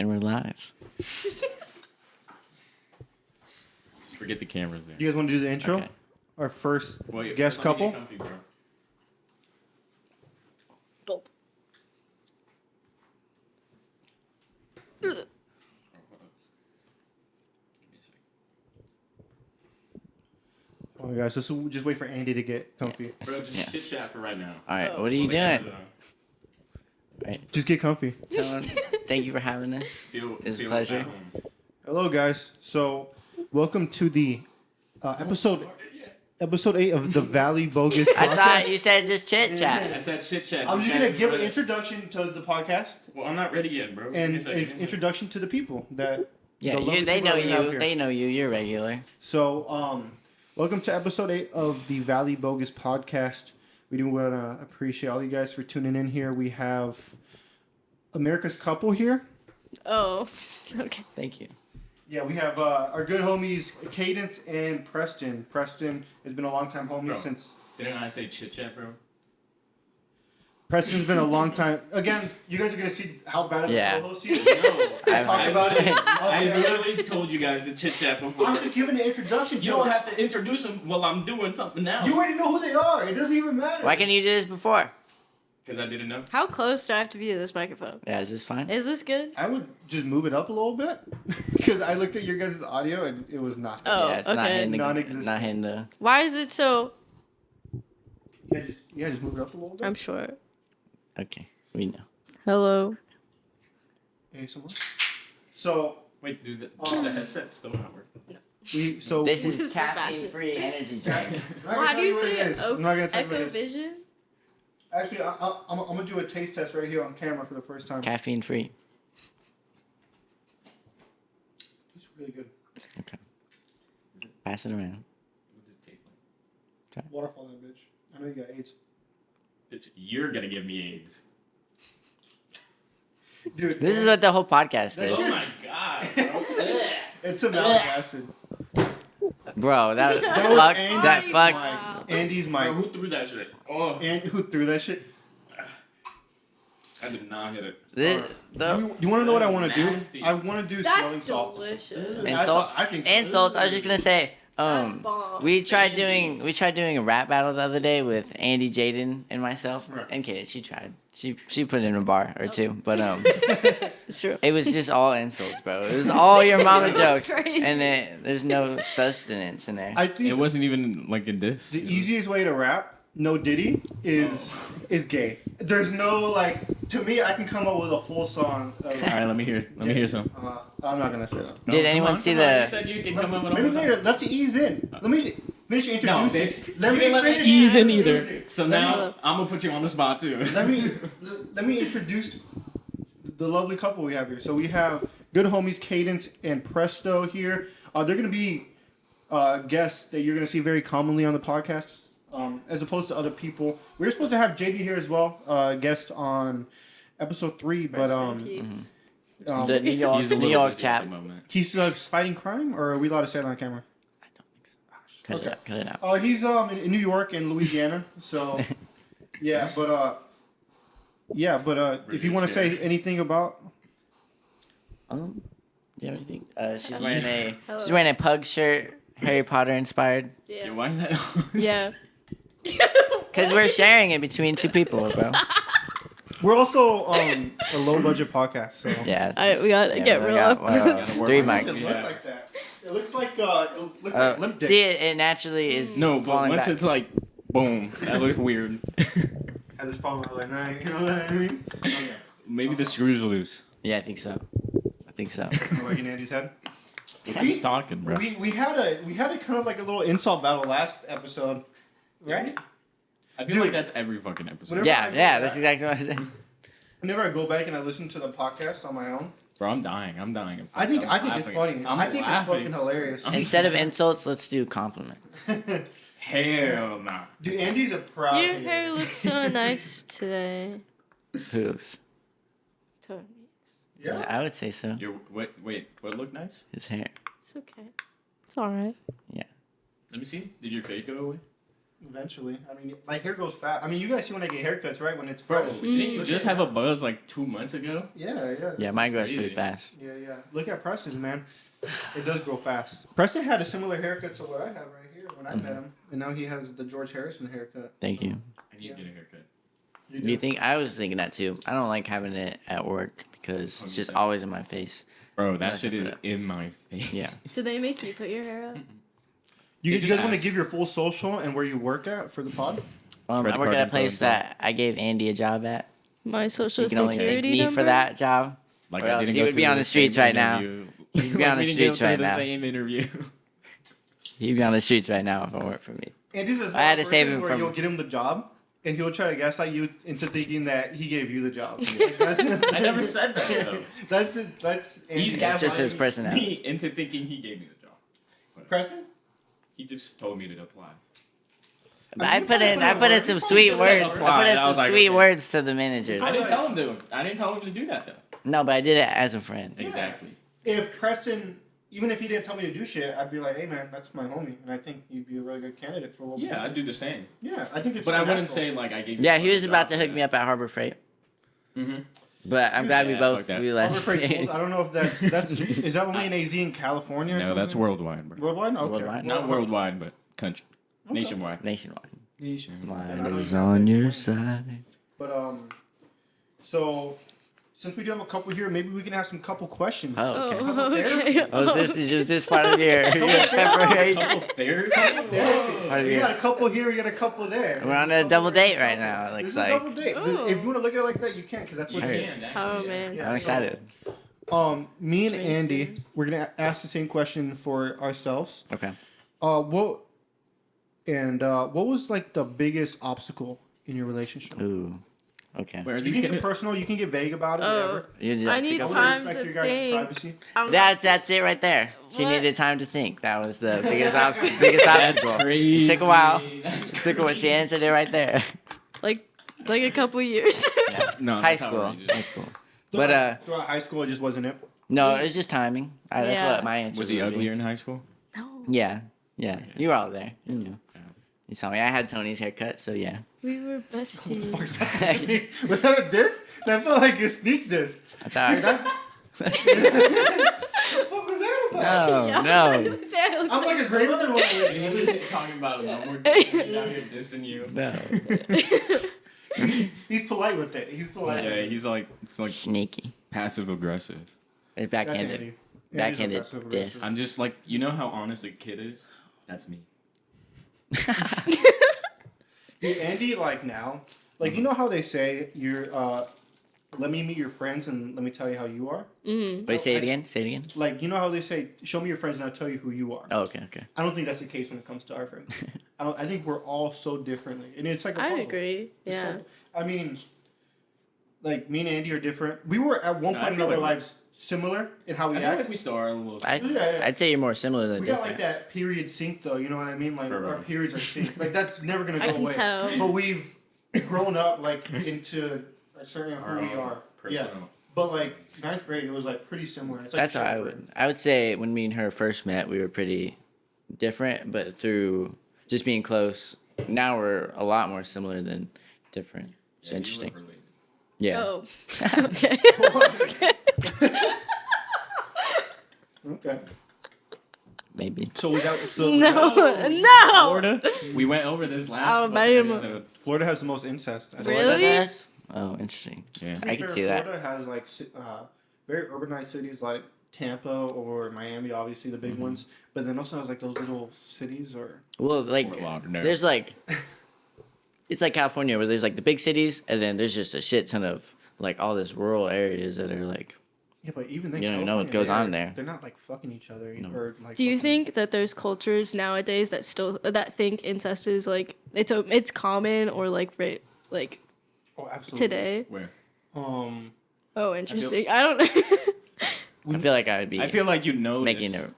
And we're live. Just forget the cameras there. You guys want to do the intro? Okay. Our first Wait, guest let me couple? get comfy, bro. Gulp. Oh, hold on. Give me a second. Oh my gosh, just wait for Andy to get comfy. Bro, just Yeah. chit chat for right now. All right, Oh. what are you Put the cameras doing? on. Right. Just get comfy. Someone, thank you for having us. It's a pleasure. at home. Hello, guys. So, welcome to the episode 8 of the Valley Bogus podcast. I thought you said just chit I chat. said chit chat. I'm just gonna give an introduction to the podcast Well, I'm not ready yet, bro. and Give me a second. introduction to the people that. Yeah, the lovely they people know that we have you. here. They know you. You're regular. So, welcome to episode 8 of the Valley Bogus podcast. We do want to appreciate all you guys for tuning in here. We have America's couple here. Oh, okay. Thank you. Yeah, we have our good homies Cadence and Preston. Preston has been a long time homie Bro. since. Didn't I say chit chat, bro? Preston's been a long time. Again, you guys are gonna see how bad of a Yeah. co-host he is. No. I talk about it. I literally told you guys to chit chat before. I'm just giving an introduction to You don't them. have to introduce them while I'm doing something now. You already know who they are. It doesn't even matter. Why can't you do this before? Because I didn't know. How close do I have to be to this microphone? Yeah, is this fine? Is this good? I would just move it up a little bit because I looked at your guys' audio and it was not. Oh, yeah, it's not okay. hitting the, Non-existent. not hitting the. Why is it so? Just move it up a little bit. I'm sure. Okay, we know. Hello. ASMR. So Wait, dude, the headset's still not working. this This This is is for caffeine-free energy drink. Well, how do you say it? I'm not gonna tell you what Echo it is. Vision? Actually, I'm gonna do a taste test right here on camera for the first time. Caffeine-free. It's really good. Okay. Pass it around. What does it taste like? Waterfall that bitch. I know you got AIDS. Bitch, you're gonna give me AIDS. Dude, This is what the whole podcast That is. shit- Oh my god, bro. it's a malic acid. Bro, that That was fucked. Andy's That mic. fucked. Andy's Bro, mic. who threw that shit? Oh, And who threw that shit? I did not hit it. You want to know what I want to do? Nasty. I want to do smelling That's salts. delicious. Insults. I think so. Insults. I was just gonna say. That's bomb. We tried doing a rap battle the other day with Andy, Jaden, and myself. Right. And Kate, she tried. She put in a bar or two, but It's true. it was just all insults, bro. It was all your mama That's jokes, crazy. and there's no sustenance in there. I think It wasn't even like a diss. the easiest way to rap, no Diddy, is gay. There's no to me, I can come up with a full song. All right, let me hear. Let me hear some. I'm not gonna say that. No, Did come anyone on, see come on. the- You said you can come up with Maybe all later. Let's ease in. Let me finish No, introducing. bitch. You didn't let me finish ease in introducing. either. So Let now me- I'm gonna put you on the spot too. let me introduce the lovely couple we have here. So we have good homies Cadence and Presto here. They're gonna be guests that you're gonna see very commonly on the podcast, as opposed to other people. We were supposed to have JD here as well, guest on episode 3, but Rest in peace. The New York, He's a New little York busy at chap. the moment. he's fighting crime, or are we allowed to say it on camera? I don't think so. Cut it Okay. out. Cut it out. He's in New York and Louisiana, so yeah, but if you want to say anything about. Do you have anything? She's Hello. wearing a Hello. she's wearing a pug shirt, Harry Potter inspired. Yeah, Yeah. why is that? Yeah. Cause we're sharing it between two people, bro. We're also a low budget podcast, so Yeah. Alright, we gotta Yeah, get we real got, up. well, Gotta work 3 on Why mics. does it Yeah. look like that? It looks like limp dick. See, it naturally is No, but falling once back. it's like, boom, that looks weird. Had this problem the other night, you know what I mean? Okay. Maybe the screw's loose. Yeah, I think so. I think so. Like in Andy's head. Who's talking, bro? We had a kind of like a little insult battle last episode, right? I feel Dude. like that's every fucking episode. Whenever Yeah, I go yeah, back- that's exactly what I said. Whenever I go back and I listen to the podcast on my own, Bro, I'm dying. I'm dying. I think I'm it's laughing. funny. I'm I think it's laughing. fucking hilarious. Instead of insults, let's do compliments. Hell nah. Dude, Andy's a proud. Your hater. hair looks so nice today. Who's? Tony. Yeah. I would say so. Your wait, what looked nice? His hair. It's okay. It's alright. Let me see. Did your fade go away? Eventually, I mean, my hair grows fast. I mean, you guys see when I get haircuts, right? When it's Bro, fresh. didn't you Look just at- have a buzz like 2 months ago? Yeah, yeah. Yeah, mine grows crazy. pretty fast. Yeah, yeah. Look at Preston's, man. It does grow fast. Preston had a similar haircut to what I have right here when I met him, and now he has the George Harrison haircut. Thank you. I need to get a haircut. Do you think? I was thinking that too. I don't like having it at work because it's just 100%. always in my face. Bro, that Unless I shit put is it- in my face. Yeah. Do they make you put your hair up? You They guys just want to asked. give your full social and where you work at for the pod? I Credit work card at a info place and that I gave Andy a job at. My social You can only thank security me number. for that job. Like Or I else didn't he go would be through on the streets same right now. interview. He'd be on the We didn't go streets through right the now. same interview. He'd be on the streets right now if it weren't for me. Andy's this I had to one save person him where from- you'll get him the job, and he'll try to gaslight you into thinking that he gave you the job. I never said that though. That's it. That's Andy. He's It's just his gaslighting personality. me into thinking he gave me the job. Preston. He just told me to apply. I you put probably in put some just sweet said words. apply, I put in and I some was like, sweet okay. words to the managers. I didn't tell him to. I didn't tell him to do that though. No, but I did it as a friend. Exactly. If Preston, even if he didn't tell me to do shit, I'd be like, "Hey man, that's my homie," and I think you'd be a really good candidate for what. we Yeah, do. I'd do the same. Yeah, I think it's. But I wouldn't natural. say like I gave. you Yeah, the he was job about to for hook that. me up at Harbor Freight, Mhm. but I'm glad we Yeah, both fuck that. we Harbor left. Freight tolls, I don't know if that's is that only in AZ in California? Or No, that's something? worldwide, bro. Worldwide. Okay. Worldwide? Not worldwide, but country, Okay. nationwide. Nationwide. Nationwide. don't Mine is even have on to your explain. side. But so since we do have a couple here, maybe we can ask some couple questions. Oh, okay. Oh, Couple okay. there? Oh, is this part of your Couple temporary? there. Couple therapy. There. Part of We your- got a couple here. We got a couple there. We're on There's a double couple date there, right couple. now, it looks This is a like. double date. Oh. If you want to look at it like that, you can, because that's You what it is. can, Oh, actually, yeah. man. Yeah. I'm excited. Me and Drinks Andy, in. we're gonna ask the same question for ourselves. Okay. What was like the biggest obstacle in your relationship? Ooh. Okay. Where are You these can getting? get personal. You can get vague about it. Oh. Whatever. You just I have to need go I first. want to time respect to your guys' think. privacy. That's it right there. She What? needed time to think. That was the biggest biggest obstacle. crazy. Took a while. That's Took a while. She answered it right there. like a couple years. No, High that's school. outrageous. High school. But Throughout high school, it just wasn't it. no, it was just timing. That's Yeah. what my answer Was he would be. uglier in high school? No. Yeah. Yeah. You were all there. You knew. Yeah. You saw me. I had Tony's haircut, so yeah. We were What the fuck besties. is that supposed to be? Was that a diss? That felt like a sneak diss. I thought. What the fuck was that about? No. I'm like a greater than one. He was talking about no more dissing. He's out here dissing you. No. He's polite with it. He's polite. Yeah, he's like it's like Sneaky. passive aggressive. It's That's backhanded. Andy. Backhanded Andy's aggressive, diss. aggressive. I'm just like you know how honest a kid is. That's me. Dude, Andy, like now, like you know how they say you're let me meet your friends and let me tell you how you are. Mm. Wait, say it again. Say it again. Like you know how they say show me your friends and I'll tell you who you are. Oh, okay, okay. I don't think that's the case when it comes to our friends. I think we're all so differently, and it's like a I puzzle. agree. It's Yeah. so- I mean, like me and Andy are different. We were at one No, I point in feel our like- lives similar in how we I feel act. like we still are a little. Yeah. I'd say you're more similar than We got different. like that period sync though. You know what I mean? Like For our real. periods are synced. Like that's never gonna go I can away. tell. But we've grown up like into a certain Our who we own are. Yeah. personal. But like ninth grade, it was like pretty similar. It's like That's how I would. I would say when me and her first met, we were pretty different, but through just being close, now we're a lot more similar than different. It's Yeah, you interesting. look related. Yeah. Oh. Okay. Okay. Maybe. So we got No. Oh, No. Florida. We went over this last Alabama. episode. Florida has the most incest. I think. Really? Florida does? Oh, interesting. Yeah. To be I can fair, see that. Florida has like very urbanized cities like Tampa or Miami, obviously the big ones. But then also has like those little cities or Well, like, Fort Lauderdale. there's like, it's like California where there's like the big cities, and then there's just a shit ton of like all this rural areas that are like, yeah, but even then You don't even know what California, goes on there. They're not like fucking each other No. or like. Do you fucking- think that there's cultures nowadays that still that think incest is like it's common or like right like Oh, absolutely. today? Where? Oh, interesting. I don't know. I feel like I would be I feel like you notice. making a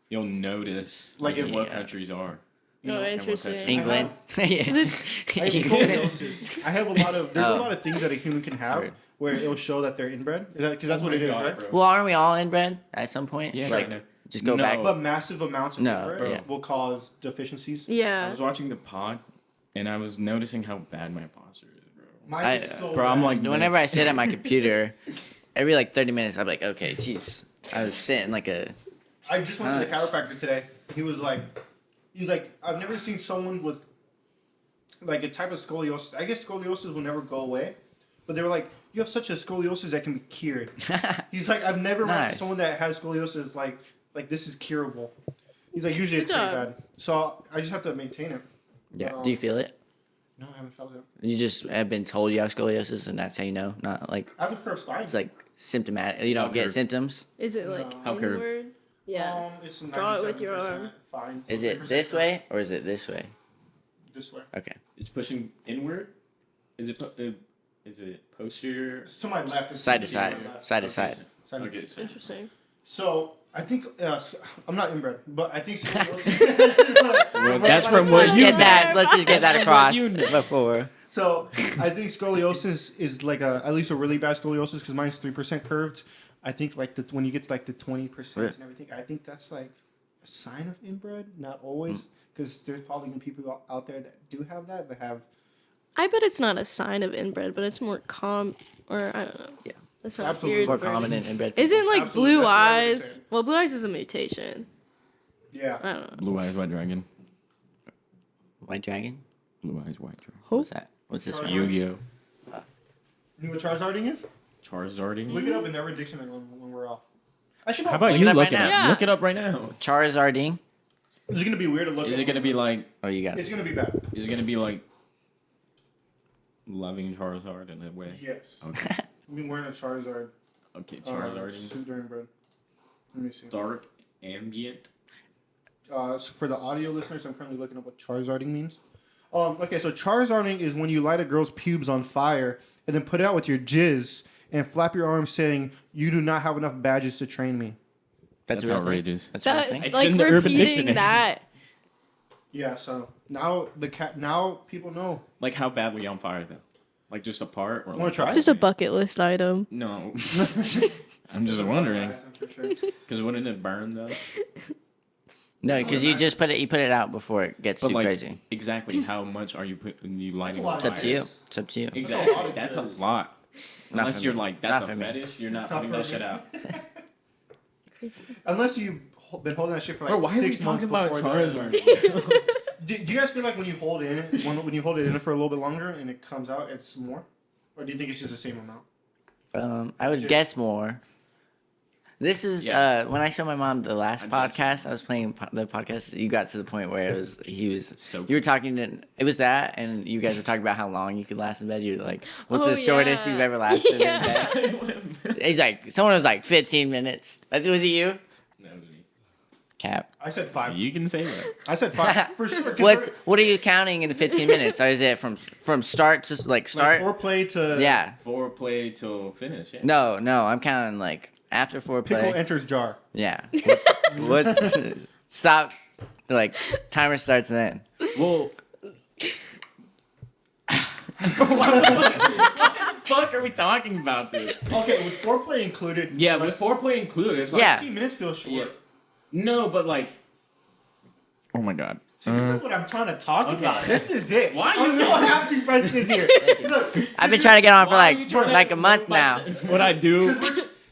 You'll notice Like if- what Yeah. countries are. You Oh, know, and what interesting. country. England. I Yeah. 'Cause it's- I have scoliosis. I have a lot of. There's Oh. a lot of things that a human can have Weird. where it'll show that they're inbred. Is that because that's Oh what my it is, God, right? bro. Well, aren't we all inbred at some point? Yeah, Like, kinda. just go No. back. But massive amounts of No, inbred yeah. will cause deficiencies. I yeah. was watching the pod, and I was noticing how bad my posture is, bro. Mine is so Bro, I'm bad. like Whenever I this. sit at my computer, every like 30 minutes, I'm like, okay, jeez. I was sitting like a. I just went to the Nice. chiropractor today. He was like, I've never seen someone with like a type of scoliosis. I guess scoliosis will never go away, but they were like, you have such a scoliosis that can be cured. He's like, I've never met Nice. someone that has scoliosis like this is curable. He's like, usually it's Good pretty job. bad. So I just have to maintain it. Yeah. Do you feel it? No, I haven't felt it. You just have been told you have scoliosis, and that's how you know. Not like I have a curved spine. it's like symptomatic. You don't How get curved? symptoms. Is it like No. How curved? inward? Yeah. It's Draw it with your 97% arm. Fine. Is it 3% this curved. way or is it this way? This way. Okay. It's pushing inward. Is it posterior? It's to my left. It's Side to completely side. my left. Side to Okay, side. Side to- Okay, so Interesting. So I think I'm not inbred, but I think scoliosis. Well, that's from what Let's you get know. that. Let's just get that That's across what you know. before. So I think scoliosis is like at least a really bad scoliosis because mine's 3% curved. I think like when you get to like the 20% Right. and everything, I think that's like a sign of inbred. Not always, because there's probably gonna be people out there that do have that have. I bet it's not a sign of inbred, but it's more or I don't know. Yeah. That's not Absolutely. weird. More word. common in inbred people. Isn't like Absolutely, blue that's what I would eyes? say. Well, blue eyes is a mutation. Yeah. I don't know. Blue eyes white dragon. White dragon? Blue eyes white dragon. What's that? What's this Charizard. one? Yu-Gi-Oh. You know what Charizarding is? Charizarding. Look it up in every dictionary when we're off. I should know. How about Look you it up look right it up? now. Yeah. Look it up right now. Charizarding. It's gonna be weird to look. Is at. it gonna be like? Oh, you got it. It's gonna be bad. Is it gonna be like? Loving Charizard in a way. Yes. Okay. I've been wearing a Charizard. Okay. Charizarding. Suit during bed. Let me see. Dark ambient. So for the audio listeners, I'm currently looking up what Charizarding means. Okay, so Charizarding is when you light a girl's pubes on fire and then put it out with your jizz and flap your arms saying, "You do not have enough badges to train me." That's, That's a real thing? outrageous. That's a real That thing? It's like in the Urban repeating Dictionary. that. Yeah. So now people know. Like how badly on fire though? Like just a part or? Wanna like, try? It's just a bucket list item. No. I'm just wondering. For sure. Because wouldn't it burn though? No, because you just put it out before it gets But too like crazy. exactly how much are you lighting lot on It's up of to you. fire? It's up to you. Exactly. lot of That's a jizz. lot. Not Unless for you're me. like Not that's for a me. fetish, you're not Not putting for that me. shit out. Unless you've been holding that shit for like Bro, why are we 6 months talking about before Charizard? Do you guys feel like when you hold in when you hold it in for a little bit longer and it comes out, it's more, or do you think it's just the same amount? I would guess more. This is Yeah. when I showed my mom the last I'd guess podcast. I was playing the podcast. You got to the point where he was. So You were talking to. It was that, and you guys were talking about how long you could last in bed. You're like, "What's Oh, the shortest yeah. you've ever lasted Yeah. in bed?" He's like, "Someone was like 15 minutes." Was it you? That was me. Cap. I said 5. You can say that. I said 5 for sure. 'cause What are you counting in the 15 minutes? Or is it from start to like start? foreplay to Yeah. Foreplay till finish. Yeah. No, I'm counting like after pickle foreplay. enters jar. Yeah. What's stop? Like timer starts then. Well. What the fuck are we talking about this? Okay, with foreplay included. Yeah, less- with foreplay included, it's like Yeah. 15 minutes feels short. Yeah. No, but like. Oh my god. See, this is what I'm trying to talk Okay. about. This is it. Why I'm you- so happy Preston is here. Look, I've been trying to get on for Why are you like trying to a month ruin now. What I do?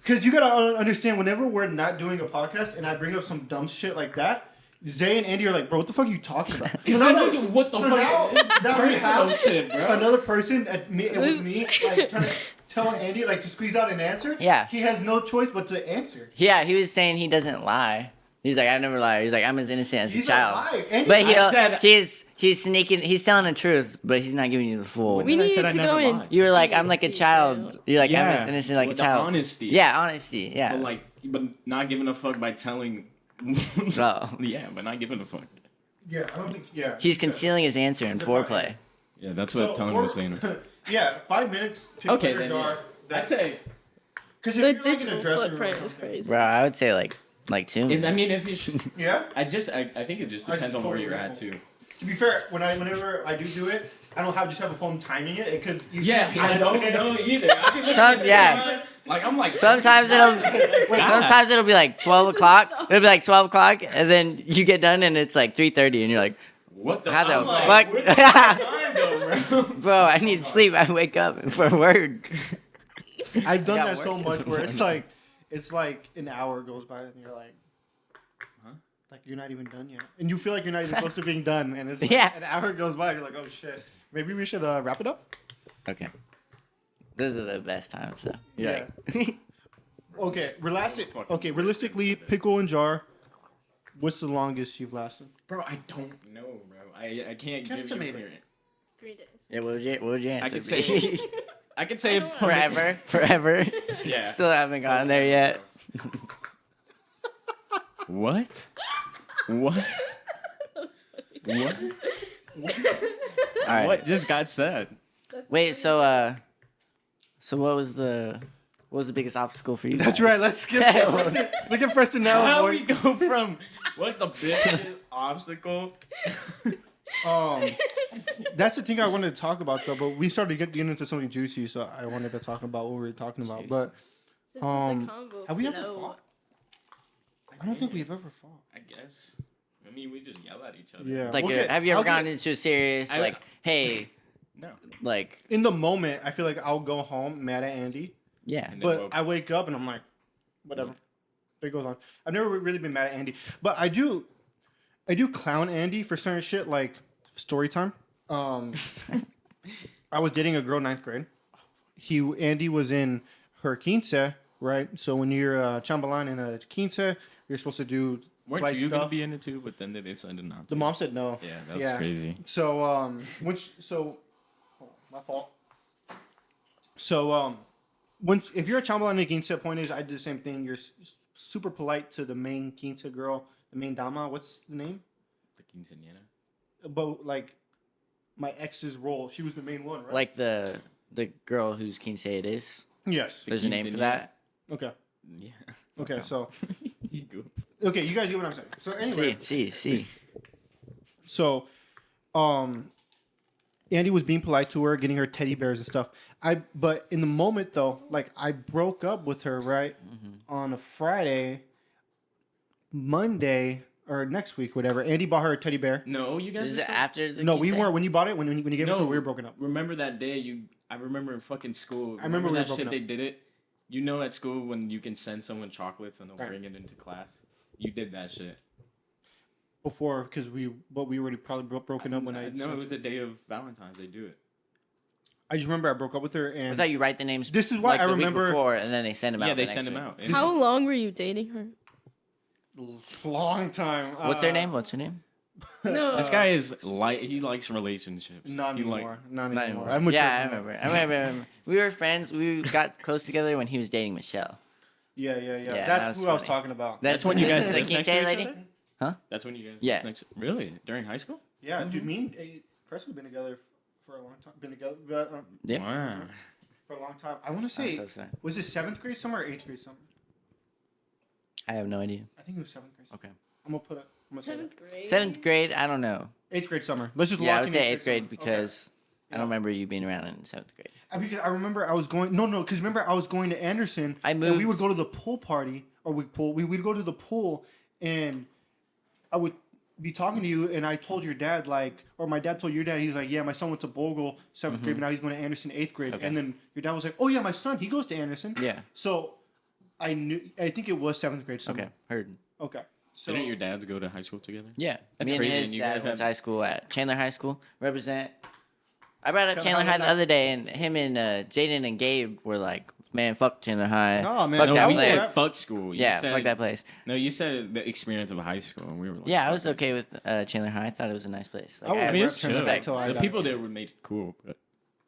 because you gotta understand, whenever we're not doing a podcast and I bring up some dumb shit like that, Zay and Andy are like, "Bro, what the fuck are you talking about?" So now, This is what the so fuck. now we have shit, bro. another person with me, like trying to tell Andy like to squeeze out an answer. Yeah. He has no choice but to answer. Yeah, he was saying he doesn't lie. He's like, I never lie. He's like, I'm as innocent as a He's child. alive. Andy, But I said- he's sneaking. He's telling the truth, but he's not giving you the full. We Then I need said to I go never in. lied. You were like, deep I'm like a detail. child. You're like, I'm Yeah, as innocent like a with the child. honesty. Yeah, honesty. Yeah. But not giving a fuck by telling. Oh. Yeah, but not giving a fuck. yeah, I don't think. Yeah, He's concealing his answer in foreplay. Yeah, that's what Tony was saying. Yeah, 5 minutes. Pick Okay, up your then jar. yeah. I'd That's say. because The digital footprint is crazy. Bro, I would say like 2 minutes. I mean, if you should, Yeah. I think it just I depends on where totally you're at agree. too. To be fair, whenever I do it, I don't just have a phone timing it. It could easily Yeah, be I less don't than- know either. I be looking Some- at the yeah. time, like I'm like. Sometimes it'll be like 12 o'clock. It'll be like 12 o'clock, and then you get done and it's like 3:30, and you're like, What the? How the I'm like, fuck? where'd the time go, bro? Bro, I need sleep. I wake up for work. I've done got that so work in much the where it's like an hour goes by and you're like, Huh? like you're not even done yet, and you feel like you're not even close to being done, and it's like Yeah. an hour goes by, you're like, oh shit, maybe we should wrap it up. Okay. Those are the best times, though. Yeah. Like, Okay, realistic. Fucking Okay, realistically, pickle and jar. What's the longest you've lasted? Bro, I don't know, bro. I can't give you Guesstimate it. clear. 3 days. yeah, what would your answer I could be? say I could say don't know. forever. Yeah. Still haven't gone there yet. What? What? What? All right. What just got said? Wait, so what was the biggest obstacle for you? That's guys? right. Let's skip that one. Look at Preston now. How boy. we go from what's the biggest obstacle? That's the thing I wanted to talk about though, but we started getting into something juicy, so I wanted to talk about what we were talking about. Juicy. But This is the combo have we ever flow. fought? I don't think we've ever fought. I guess. I mean, we just yell at each other. Yeah. Like, Okay, have you ever I'll gone get- into a serious I- like, hey, No. like, In the moment, I feel like I'll go home mad at Andy, yeah, And then but we'll- I wake up and I'm like, whatever. It goes on. I've never really been mad at Andy, but I do clown Andy for certain shit like story time. I was dating a girl 9th grade. Andy was in her quince, right? So when you're a chambalan in a quince, you're supposed to do Weren't polite you gonna stuff. be in it too? But then they decided not to. The mom said no. Yeah, that was Yeah. crazy. So oh, my fault. So if you're a chambalan in a quince, point is I did the same thing. You're super polite to the main quince girl, the main dama. What's the name? The quinceañera. But like my ex's role, she was the main one, right? like the girl whose quince it is. yes. There's a name for quinceañera. that. Okay. Yeah. Okay. So You goof. okay, you guys get what I'm saying. So anyway, See. so Andy was being polite to her, getting her teddy bears and stuff. But in the moment though, like I broke up with her right on a Friday, Monday or next week, whatever. Andy bought her a teddy bear. No, you guys. Is were it still- after the? No, we quince? weren't. When you bought it, when you gave it to her, No, we were broken up. Remember that day? I remember in fucking school. I remember we were that broken shit. up. They did it. You know, at school when you can send someone chocolates and they'll Right. bring it into class. You did that shit. Before, because we already probably broken up when I. No, it was the day of Valentine's. They do it. I just remember I broke up with her, I and thought you write the names. This is why like I the week remember- before, and then they send them out. Yeah, they the send next them week. out. How long were you dating her? long time. What's her name? What's her name? No. This guy is he likes relationships. Not He like- anymore. Not Not anymore. anymore. I'm mature Yeah, I from that. remember. We were friends. We got close together when he was dating Michelle. Yeah. Yeah, that That's was who I was funny. talking about. That's when you guys the lived next to quince each lady. other? Huh? That's when you guys Yeah. lived next. Really? During high school? Yeah, dude. Me and Preston have been together for a long time. Been together Yeah. Wow. for a long time. I want to I'm say, so sorry. was it 7th grade summer or 8th grade summer? I have no idea. I think it was 7th grade. Summer. Okay. I'm gonna put it. I'm gonna say that. 7th grade. 7th grade. I don't know. 8th grade summer. Let's just Yeah, I lock would in say 8th grade summer. Okay. because I Yeah. don't remember you being around in 7th grade. Because I remember I was going. No, because remember I was going to Anderson. I And we moved- would go to the pool party, or we'd go to the pool, and I would be talking to you, and I told your dad or my dad told your dad, he's like, yeah, my son went to Bogle 7th grade, but now he's going to Anderson 8th grade, Okay. and then your dad was like, oh yeah, my son, he goes to Anderson. Yeah. So I think it was 7th grade summer. Okay. Heard. Okay. So Didn't your dads go to high school together? Yeah. That's Me crazy, and and his you dad guys went to have- high school at Chandler High School. Represent. I brought up Chandler Chandler High High the like other day, and him and Jaden and Gabe were like, "Man, fuck Chandler High. Oh, man. fuck No, that we was place. said fuck school. You Yeah, said, fuck that place. No, you said the experience of high school, and we were like, Yeah, I fuck was that okay with Chandler High. I thought it was a nice place. Like, I would I mean, rep it's Chandler chill. High till I The die. people there would make it cool. But,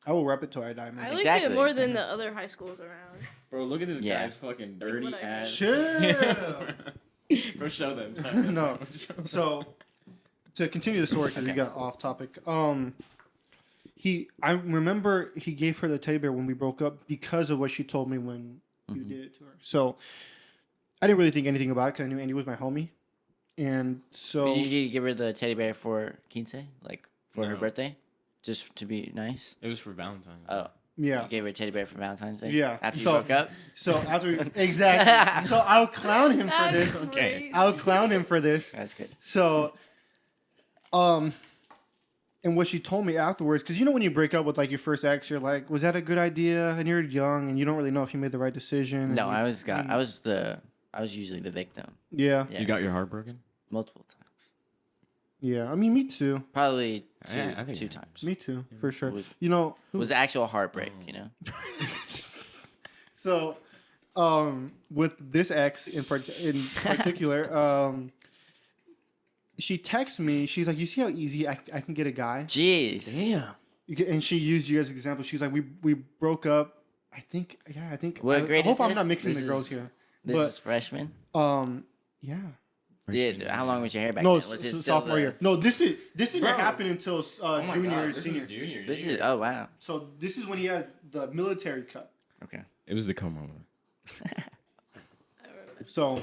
I will rep it till I die, man. I liked Exactly. it more than the other high schools around. bro, look at this Yeah. guy's fucking dirty what I ass. Chill. Bro, show them. No. Show them. So to continue the story, because we Okay. got off topic. I remember he gave her the teddy bear when we broke up because of what she told me when you did it to her. So I didn't really think anything about it because I knew Andy was my homie, and so Did you give her the teddy bear for quince, like for her No. birthday, just to be nice? It was for Valentine's. Oh, yeah. you gave her a teddy bear for Valentine's Day. Yeah, After you so- broke up. So after exactly, so I'll clown him for That's this. Okay. crazy. I'll clown him for this. That's good. So, And what she told me afterwards, because you know when you break up with like your first ex, you're like, was that a good idea? And you're young and you don't really know if you made the right decision. No, and I was usually the victim. Yeah. Yeah. You got your heart broken? Multiple times. Yeah. I mean, me too. Probably I think two I- times. Me too, for sure. Was- You know, It was actual heartbreak, you know. so with this ex in particular, she texts me. She's like, "You see how easy I can get a guy?" Jeez. Damn. And she used you as an example. She's like, "We broke up. I think. What I grade hope is I'm this? not mixing This the girls is- here. This But is freshman. Yeah. Dude, how long was your hair back No, then? Was it still sophomore year. No, this didn't Bro. happen until Oh my junior God, or this senior. was junior. This year. is oh wow. So this is when he had the military cut. Okay. It was the come over. So,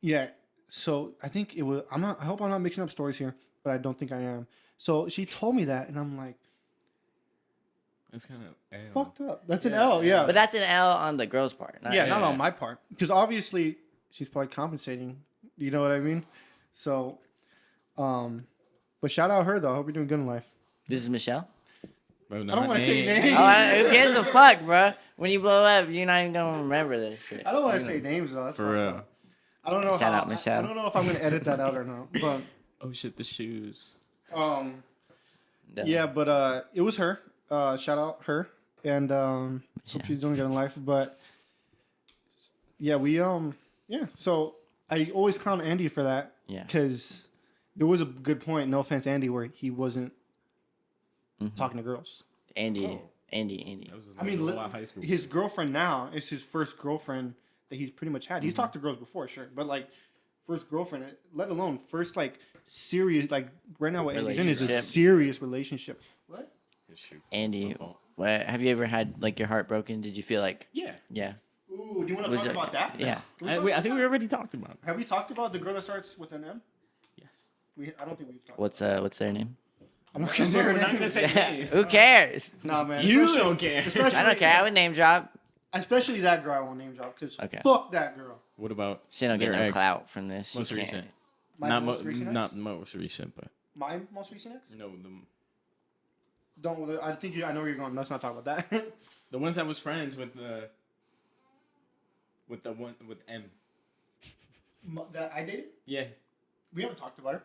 yeah. So I think it was. I hope I'm not mixing up stories here, but I don't think I am. So she told me that, and I'm like, It's kind of fucked up. That's an Yeah. L. Yeah. But that's an L on the girl's part. Not yeah, not on Yes. my part, because obviously she's probably compensating. You know what I mean? So, but shout out her though. I hope you're doing good in life. This is Michelle. I don't want to say names. Who gives a fuck, bro? When you blow up, you're not even gonna remember this shit. I don't want to say names though. That's For fucked real. up. I don't know Shout how. out, Michelle. I don't know if I'm gonna edit that out or not. But Oh shit, the shoes. No. yeah, but it was her. Shout out her, and hope she's doing good in life. But yeah, we yeah. So I always clown Andy for that. Yeah. Because there was a good point. No offense, Andy, where he wasn't Mhm. talking to girls. Andy. Oh. Andy. That was I mean, a lot of high school. his girlfriend now is his first girlfriend that he's pretty much had. He's talked to girls before, sure, but like first girlfriend, let alone first like serious, like right now what Andy's in is a Relationship. serious relationship. What? His shoe. Andy. My fault. What, have you ever had like your heart broken? Did you feel like Yeah. yeah? Ooh, do you want to Was talk it- about that? yeah. Can we I, talk wait, I about think we that? already talked about it. Have we talked about the girl that starts with an M? Yes. I don't think we've talked. What's their name? I'm not gonna say her We're not name. gonna say names. Who cares? Nah, man. You especially- don't care. Especially, I don't care. I would name drop. Especially that girl I won't name drop because Okay. fuck that girl. What about She don't get their no ex? clout from this. She Most can't. recent. My Not most recent ex? not most recent, but My most recent ex? no, Don't. I think I know where you're going. Let's not talk about that. the ones that was friends with the one with M. That I dated. Yeah. We haven't talked about her.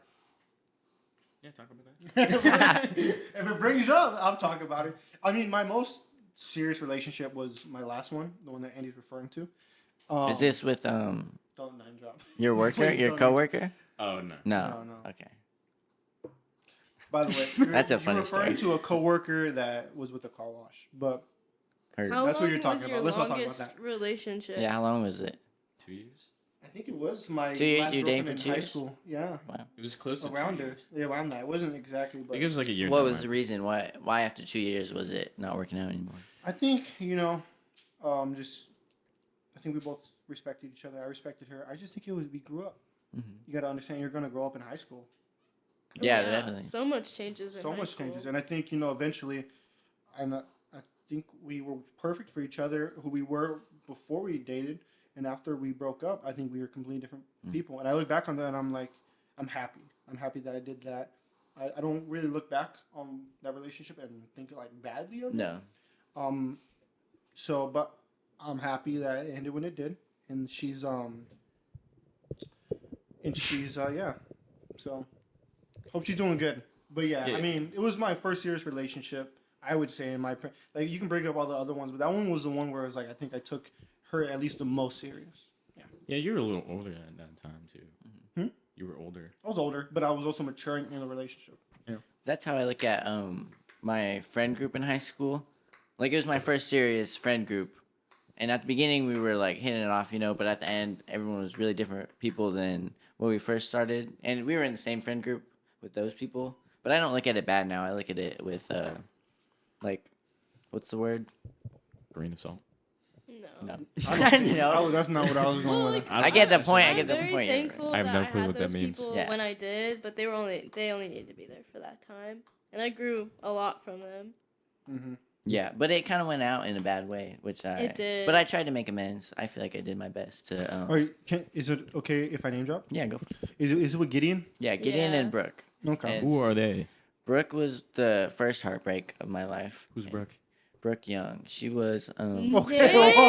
Yeah, talk about that. If it brings up, I'll talk about it. I mean, my most serious relationship was my last one, the one that Andy's referring to. Is this with Don't name drop. your worker, Please your don't. coworker? Oh no. No. No. Okay. By the way, That's a you're funny referring story. to a coworker that was with the car wash, but Heard. How That's what long you're talking was about. your Let's not talk about longest that. relationship? Yeah. How long was it? 2 years. I think it was my 2 years? last You dating girlfriend for in 2 high years? school. Yeah, Wow. It was close to around 2 there. years. Yeah, around that. It wasn't exactly, I but think it was like a year. What and was the reason? Why after 2 years was it not working out anymore? I think just I think we both respected each other. I respected her. I just think we grew up. Mhm. You got to understand, you're gonna grow up in high school. Yeah, definitely. So much changes in So high much school. changes, and I think eventually, and I think we were perfect for each other. Who we were before we dated, and after we broke up, I think we were completely different people. And I look back on that, and I'm like, I'm happy. I'm happy that I did that. I don't really look back on that relationship and think like badly of it. No. But I'm happy that it ended when it did, and she's yeah. So hope she's doing good. But yeah, Yeah. I mean, it was my first serious relationship. I would say in my like you can break up all the other ones, but that one was the one where it was like I think I took her at least the most serious. Yeah, you were a little older at that time too. Hmm? You were older. I was older, but I was also maturing in the relationship. That's how I look at my friend group in high school. Like it was my first serious friend group, and at the beginning we were like hitting it off, but at the end everyone was really different people than when we first started, and we were in the same friend group with those people. But I don't look at it bad now. I look at it with like, what's the word? Grain of salt. No. Oh, that's not what I was going Well, with. like, I get the point. I I'm get the very point. thankful I have that no I clue had what that those means. people Yeah. when I did, but they only needed to be there for that time, and I grew a lot from them. Mm-hmm. Yeah, but it kind of went out in a bad way, which It did. But I tried to make amends. I feel like I did my best to. Is it okay if I name drop? Yeah, go. For it. Is it with Gideon? Yeah, Gideon Yeah. and Brooke. Okay. And Who are they? Brooke was the first heartbreak of my life. Who's Brooke? Brooke Young. She was Okay. Name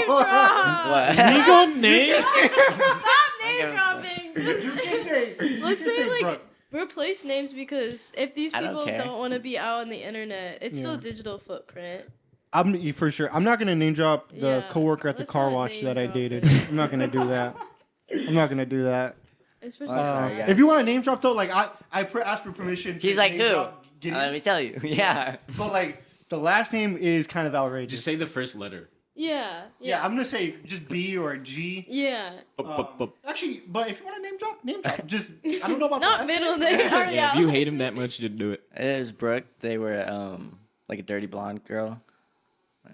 drop. what? You got names? Stop name dropping. You can say. Let's say like Brooke. replace names because if these I don't people care. don't want to be out on the internet, it's still Yeah. a digital footprint. I'm for sure. I'm not gonna name drop the Yeah, coworker at the let's car not wash name that I drop dated. it. I'm not gonna do that. I'm not gonna do that. Especially sorry, guys. If you want to name drop though, like I asked for permission. He's to like, name who? drop Gideon. Let me tell you. Yeah. But like the last name is kind of outrageous. Just say the first letter. Yeah. Yeah, I'm gonna say just B or G. Yeah. Actually, but if you want to name drop. Just I don't know about Not the last middle name. name. Already Yeah, out. if you hate him that much, just do it. It was Brooke. They were like a dirty blonde girl.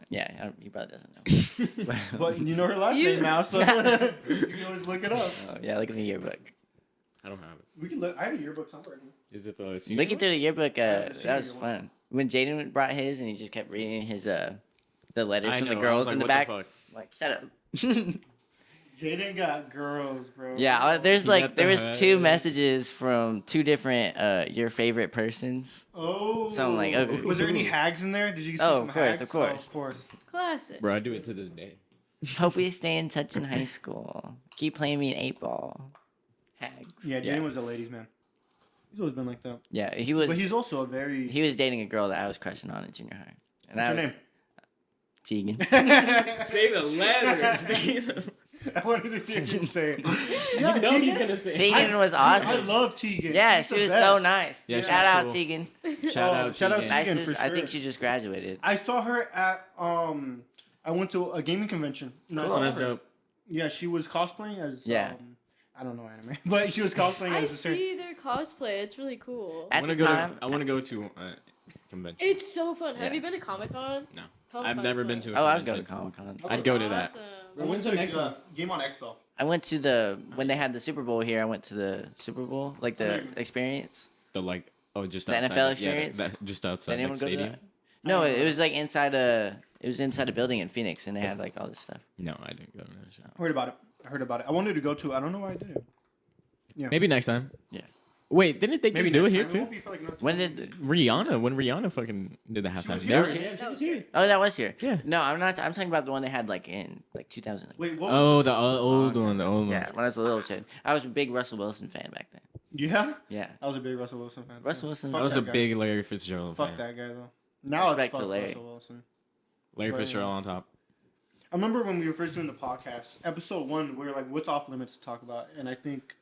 Yeah, he probably doesn't know. But you know her last You- name now, so you can always look it up. Yeah, look in the yearbook. I don't have it. We can look. I have a yearbook somewhere. Is it the senior Looking through the yearbook, the that senior was one. fun. When Jaden brought his and he just kept reading his the letters I from know, the I girls was like, in the what back. fuck? Like, shut up. Jaden got girls, bro. Yeah, there's He like got there the was two hoods. messages from two different your favorite persons. Oh. So I'm like, okay. Was there any hags in there? Did you see Oh, some of course, hags? of course. Oh, of course. Classic. Bro, I do it to this day. Hope we stay in touch in high school. Keep playing me in 8-ball. Hags. Yeah, Jaden was a ladies' man. He's always been like that. Yeah, he was. But he's also a very. He was dating a girl that I was crushing on in junior high. And What's I her was name? Tegan. Say the letters. Say them. I wanted to see if you'd say it. You know he's gonna say. Tegan was Dude, I awesome. love Tegan. Yeah, She's she the was best. so nice. Yeah, she Shout was out cool. Tegan. Shout out. Shout out Tegan. Tegan. I for think sure. she just graduated. I saw her at I went to a gaming convention. And I Cool. saw Oh, that's her. dope. Yeah, she was cosplaying as Yeah. I don't know anime, but she was cosplaying I as a certain. see their cosplay. It's really cool. At I the want to go. time, I want to go to a convention. It's so fun. Have Yeah. you been to Comic Con? No, Comic-Con's I've never fun. been to. oh, I would go to convention. Comic Con. I'd go to that. Awesome. When's the next one? Game on Expo. I went to when they had the Super Bowl here. I went to the Super Bowl, like the experience. The like, just The outside, NFL yeah, experience? just Did outside anyone like go to stadium. that? No, I don't it know. was like inside a building in Phoenix, and they had like all this stuff. No, I didn't go to that shit. Heard about it. I wanted to go to. I don't know why I didn't. Maybe next time. Yeah. Wait, didn't they just do it next here time. too? won't be for, like, another When 20 did? minutes. Rihanna, when Rihanna fucking did the was halftime. here. Yeah, That was great. Oh, that was here. Yeah. No, I'm not. I'm talking about the one they had like in like 2000. Wait, what? Oh, was the this? old one, the old Yeah, one. when I was a little kid, I was a big Russell Wilson fan back then. Yeah, Yeah. I was a big Russell Wilson fan. too. Russell Wilson- Fuck I was that a guy. big Larry Fitzgerald Fuck fan. that guy though. Now it's Respect fuck to Larry. Russell Wilson. Larry But, Fitzgerald on top. I remember when we were first doing the podcast, episode 1, we were like, "What's off limits to talk about?" And I think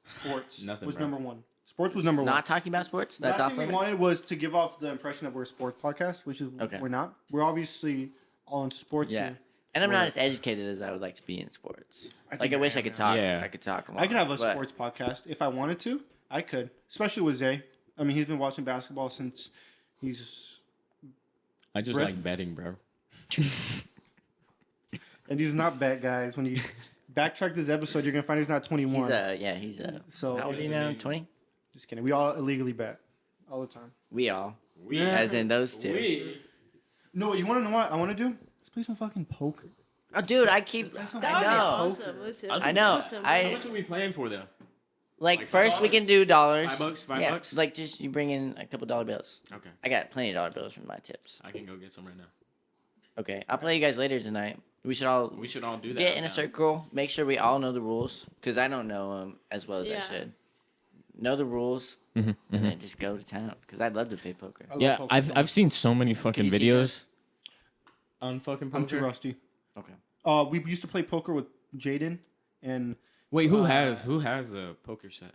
sports Nothing, was bro. number 1. Sports was number 1. Not talking about sports. That's Last off thing we limits. wanted was to give off the impression that we're a sports podcast, which is Okay. we're not. We're obviously all into sports. Yeah. here. And I'm We're- not as educated as I would like to be in sports. think Like I wish I am could now. talk. Yeah. I could talk. I could have a but- sports podcast if I wanted to. I could, especially with Zay. I mean, he's been watching basketball since he's I just Riff. like betting, bro. and he's not bad, guys. When you backtrack this episode, you're gonna find he's not 21. He's So how old are you now? 20? just kidding. We all illegally bet all the time. We all. We, As in those two. No, you want to know what I want to do? Let's play some fucking poker. Oh, dude, I keep. That That I would be know. awesome. Listen, I know. put some- I- How much are we playing for though? Like, Like first we $5? can do dollars. $5? $5? Yeah, like just you bring in a couple dollar bills. Okay, I got plenty of dollar bills from my tips. I can go get some right now. Okay, I'll play you guys later tonight. We should all We should all do that. get in a now. circle. Make sure we all know the rules, because I don't know them as well as I Yeah. should. Know the rules, Mhm, and mhm. then just go to town. Because I'd love to play poker. I love Yeah, poker I've so I've seen so many fucking you teach videos us? on fucking much. poker. I'm too rusty. Okay. We used to play poker with Jaden, and Wait, who Uh, has a poker set?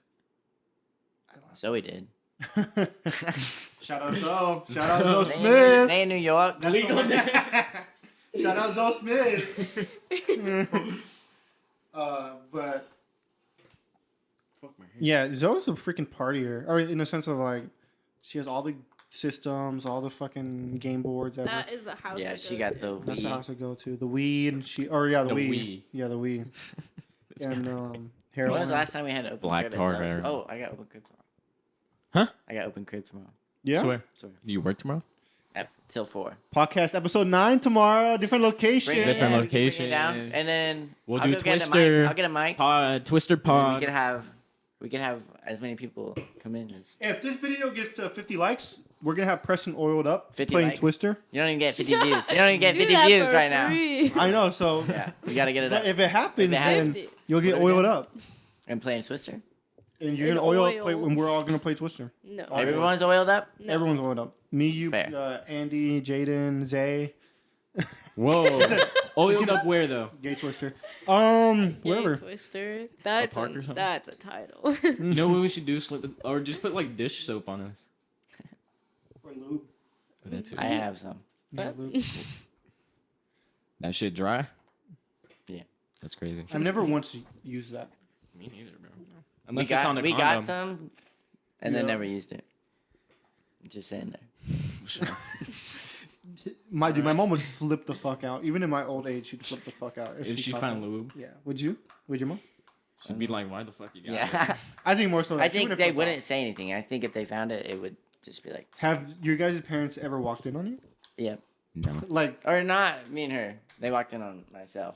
Zoe did. shout out Zoe. Shout out Zoe They Smith. in New York. That's the one. Shout out Zoe Smith. But Fuck my hair. yeah, Zoe's a freaking partier, or in a sense of like, she has all the systems, all the fucking game boards. Ever. That is the house. Yeah, to she go got to. the That's the Wii. house I go to. The Wii, and the Wii. Wii. Yeah, the Wii. This And guy. When heroin. was the last time we had open Black crib at tar Zoe's? hair. Oh, I got open crib tomorrow. Huh? I got open crib tomorrow. Yeah. Swear. So Do you work tomorrow? till 4. Podcast episode 9 tomorrow. Different location. Bring it Different in, location. bring it down, and then We'll I'll do go get a Twister. mic. I'll get a mic. Twister We pod. can have we can have as many people come in as If this video gets to 50 likes, we're gonna have Preston oiled up 50 playing likes? Twister. you don't even get 50 views. You don't even get Do 50 that views for right now. free. I know, so Yeah, we gotta get it but up. if it happens, If it then happens. you'll get Put it oiled down. up, And playing Twister. and you're And gonna oil up, oil. and we're all gonna play Twister. No. All right. Everyone's oiled up. No. Everyone's oiled up. Me, you, Fair. Andy, Jaden, Zay, Whoa. Oiled up where though? Gay Twister. Gay Whatever. Twister. That's park or something? that's a title. You know what we should do? Or just put like dish soap on us. Or lube. That's it. I have some. Yeah, What? lube. That shit dry? Yeah. That's crazy. I've never once used that. Me neither, bro. Unless it's on the we condom. got some, and then Yeah. never used it. Just sitting there. Dude, my mom would flip the fuck out. Even in my old age, she'd flip the fuck out If she found found out. lube, Yeah. Would you? Would your mom? she'd be like, "Why the fuck you got it?" Yeah. I think more so. That I she think would've they flipped wouldn't out. say anything. I think if they found it, it would just be like, Have your guys' parents ever walked in on you? yep. No. Like, Or not me and her. They walked in on myself.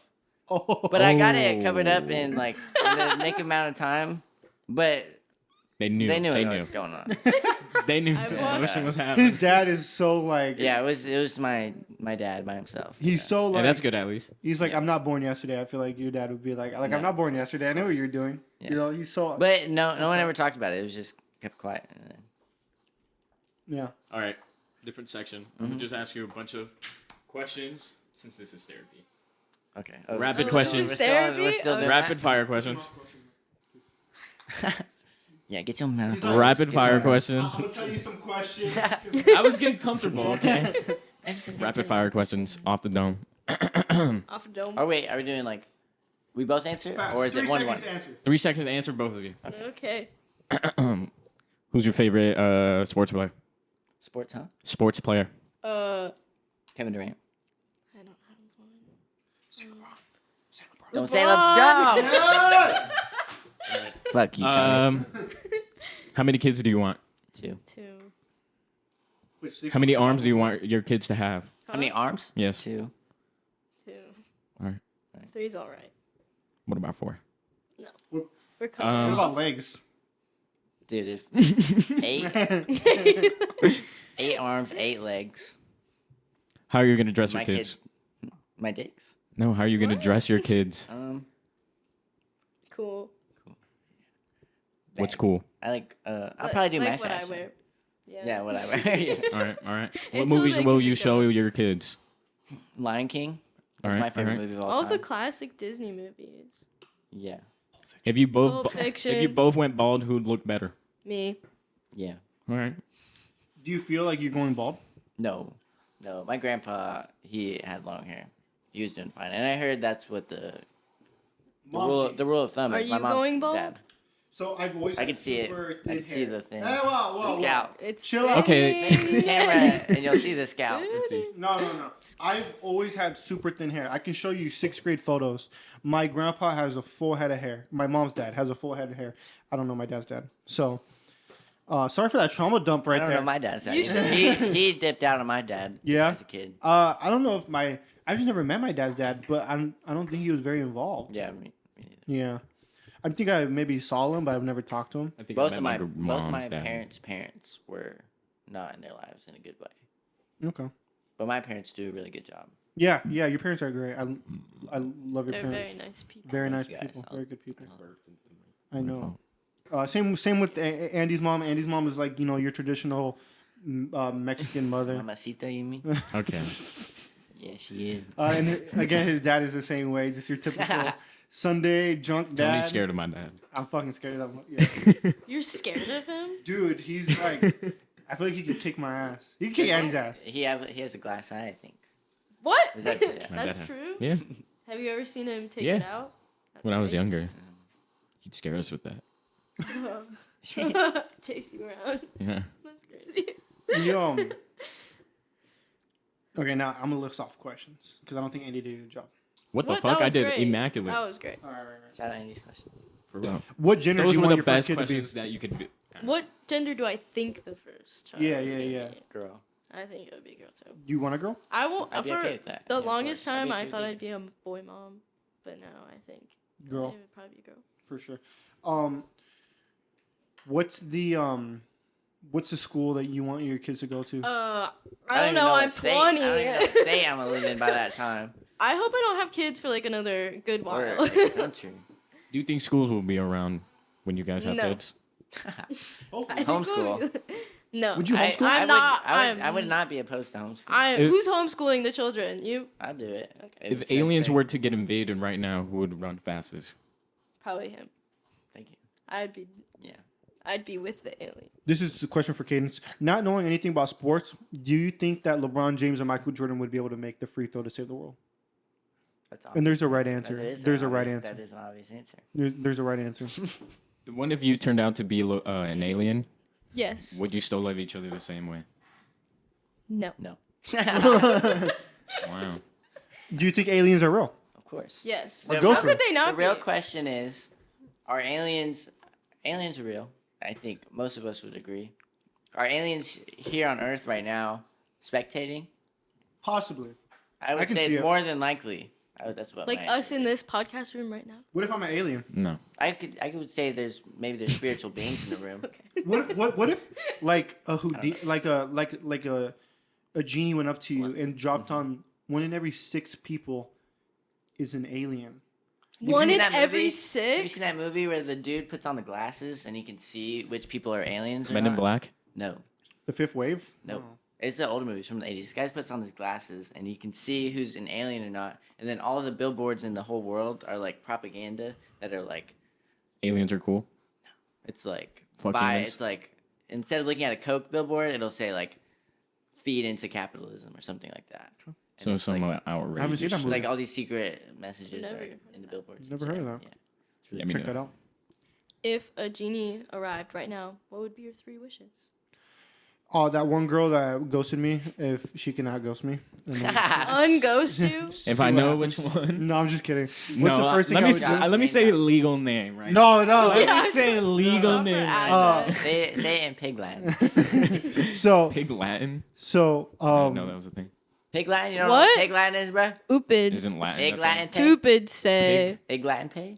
oh. But I got it covered up in like in the nick amount of time. But They knew. they knew They what knew. was going on. They knew I some want- motion was happening. His dad is so like. Yeah, it was my dad by himself. He's so like. Yeah, that's good at least. He's like, Yeah. I'm not born yesterday. I feel like your dad would be like, I'm No. not born yesterday. I know what you're doing. Yeah. You know, he's so. But no one ever talked about it. It was just kept quiet. And then, Yeah. All right, different section. I'm Mhm. gonna just ask you a bunch of questions since this is therapy. okay. Rapid Oh, questions. this is therapy? We're still doing Rapid fire questions. that? Yeah, get your mouth. He's closed. like- Rapid Get your fire mouth- questions. I'm gonna tell you some questions. I was getting comfortable. Okay. Rapid fire questions off the dome. Off a dome. Oh wait, are we doing like we both answer, or is it 3 one seconds one? to answer. 3 seconds to answer both of you. Okay. Who's your favorite sports player? Sports, huh? Sports player. Kevin Durant. I don't have one. Don't say LeBron. Yeah! Fuck you, Tony. How many kids do you want? Two. 2. How many arms do you want your kids to have? How many arms? Yes. 2. 2. All right. 3's all right. What about 4? We're What coming. about legs? Dude, if eight 8 arms, 8 legs. How are you gonna dress your My kids? kid, my dicks. No, how are you gonna What? dress your kids? Cool. What's bang. cool? I like. I'll probably do like my what fashion. I wear. Yeah. Yeah, what I wear. Yeah. All right, all right. What Until movies they will can you be show going. your kids? Lion King. All It's right, my favorite all right. movie of all All time. the classic Disney movies. Yeah. If you Pulp both Fiction. if you both went bald, who'd look better? Me. Yeah. All right. Do you feel like you're going bald? No. My grandpa, he had long hair. He was doing fine, and I heard that's what the rule of thumb Are is. My you mom's going bald? dad. So I've always I had can see it. super I thin can see hair. the thing. Hey, wow, The wow, wow. scalp. It's Chill out. Okay. Face the camera, and you'll see the scalp. Let's see. No. I've always had super thin hair. I can show you 6th grade photos. My grandpa has a full head of hair. My mom's dad has a full head of hair. I don't know my dad's dad. So, sorry for that trauma dump right I don't there. know my dad's dad. You either. should- He dipped out on my dad. Yeah? As a kid. I don't know if I just never met my dad's dad, but I don't think he was very involved. Yeah. Me neither. Yeah. I think I maybe saw him, but I've never talked to him. I think Both I of met my mom's dad. parents were not in their lives in a good way, Okay. but my parents do a really good job. Yeah, your parents are great. I love your They're parents. very nice people. Very nice Thank you, guys. people. I'll- Very good people. I'll- I know. Same with Andy's mom. Andy's mom is like your traditional Mexican mother. Mamacita, you mean? Okay. Yeah, she is. And again, his dad is the same way. Just your typical Sunday drunk dad. Tony's scared of my dad. I'm fucking scared of that. Yeah. You're scared of him? Dude, he's like, I feel like he could kick my ass. He can kick Andy's ass. He has a glass eye, I think. What? Is that- yeah. My That's dad. true? Yeah. Have you ever seen him take Yeah. it out? That's When I was crazy. younger, he'd scare us with that. Chase you around. Yeah. That's crazy. Okay, now I'm gonna list off questions because I don't think Andy did a good job. What the That fuck? I was did great. immaculate. That was great. All right. Shout out Andy's questions. For real. What gender Those do you were want the your first best kid to be? questions that you could be. What gender do I think the first child Yeah, would yeah, be? yeah. Girl. I think it would be a girl too. Do you want a girl? I won't. I'd be for okay with that. the Yeah, of longest course. I'd time, be I okay thought with I'd be a boy mom, but now I think Girl, it would probably be a girl. for sure. What's the school that you want your kids to go to? I even don't know. I'm what state- 20. I don't even know what state I'm gonna live in by that time. I hope I don't have kids for like another good Or while. like, country. Do you think schools will be around when you guys have No. kids? Hopefully. Homeschool. No. Would you homeschool? I'm not. I would not be opposed to homeschool. Who's homeschooling the children? You? I'd do it. If aliens were to get invaded right now, who would run fastest? Probably him. Thank you. Yeah. I'd be with the alien. This is a question for Cadence. Not knowing anything about sports, do you think that LeBron James and Michael Jordan would be able to make the free throw to save the world? That's And there's a right That answer. is There's an a right obvious- answer. That is an obvious answer. There's a right answer. What if you turned out to be an alien? Yes. Would you still love each other the same way? No. No. Wow. Do you think aliens are real? Of course. Yes. Or How ghosts are- could they not The real be? question is, are aliens are real? I think most of us would agree. Are aliens here on Earth right now spectating? Possibly. I would can say see it's it. more than likely. That's what Like my us answer in would be. this podcast room right now. What if I'm an alien? No. I could say there's spiritual beings in the room. Okay. What if like a Houdini, like a genie went up to you and dropped on one in every 6 people is an alien? One seen in that every movie? 6. Have you seen that movie where the dude puts on the glasses and he can see which people are aliens or Men in not? Black? No. The Fifth Wave? Nope. It's an older movie from the 80s. This guy puts on his glasses and he can see who's an alien or not. And then all of the billboards in the whole world are like propaganda that are like, Aliens are cool. it's like, Fuck aliens. it's like, instead of looking at a Coke billboard, it'll say like, feed into capitalism or something like that. And So it's some like, outrageous. I haven't seen that it's movie. like all these secret messages Never are heard in the that. billboards. Never heard of that. Yeah. It's Yeah, really me Check neither. that out. If a genie arrived right now, what would be your 3 wishes? Oh, that one girl that ghosted me, if she can out ghost me. And then Unghost you? see If I what know happens. which one. No, I'm just kidding. What's No, the first thing let I me would say, do? let me say legal name, right? No. Let Yeah. me say legal Proper name. address. say it in pig Latin. So, Pig Latin? so, I didn't know that was a thing. Pig Latin? You don't know What? what pig Latin is, bro? Upid. Isn't Latin? Pig a thing? Latin pay? Tupid say. Pig Latin pay?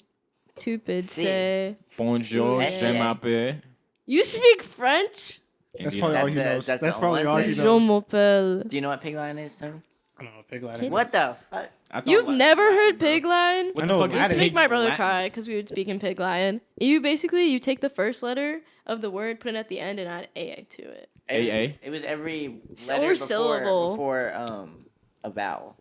Tupid Si. say. Bonjour, Yeah. je m'appelle. You speak French? that's Indian. probably all he That's knows. that's That's the probably only all one he thing. Je knows. m'appelle. Do you know what pig Latin is, Tony? I don't know, pig What the fuck? I thought You've Latin- never Latin, heard bro. Pig Latin? What I the know fuck Latin. is Used to make my brother Latin? cry because we would speak in Pig Latin. You basically take the first letter of the word, put it at the end, and add a to it. AA? It was every Or letter syllable. before a vowel.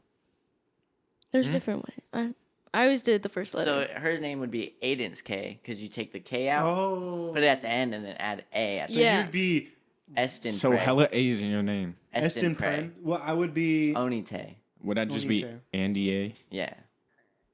There's a different way. I always did the first letter. So her name would be Aiden's K because you take the K out, Oh. put it at the end, and then add A. At So the Yeah. you'd be Estin So Prey. hella A's in your name. Estin Prey. Pren. Well, I would be. Onite. Would that just be Onite. Andy A? Yeah.